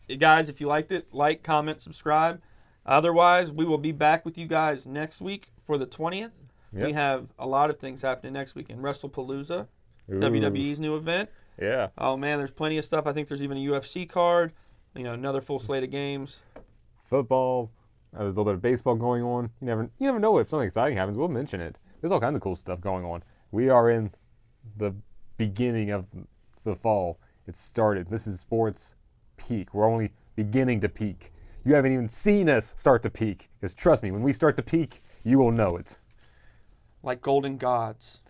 it. Guys, if you liked it, like, comment, subscribe. Otherwise, we will be back with you guys next week for the 20th. Yep. We have a lot of things happening next weekend. WrestlePalooza, WWE's new event. Yeah. Oh, man, there's plenty of stuff. I think there's even a UFC card. Another full slate of games. Football. There's a little bit of baseball going on. You never know if something exciting happens. We'll mention it. There's all kinds of cool stuff going on. We are in the beginning of the fall. It started. This is sports peak. We're only beginning to peak. You haven't even seen us start to peak. Because trust me, when we start to peak, you will know it. Like golden gods.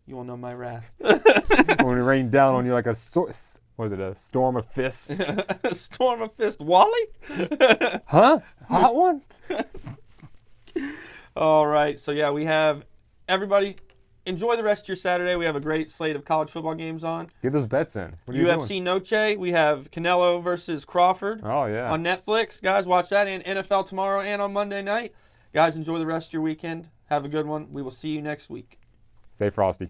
You will know my wrath. When it rained down on you like a storm of fists? A storm of fists. Wally? Huh? Hot one? All right. So, yeah, we have everybody. Enjoy the rest of your Saturday. We have a great slate of college football games on. Get those bets in. What are you UFC doing? Noche. We have Canelo versus Crawford. Oh, yeah. On Netflix. Guys, watch that. And NFL tomorrow and on Monday night. Guys, enjoy the rest of your weekend. Have a good one. We will see you next week. Stay frosty.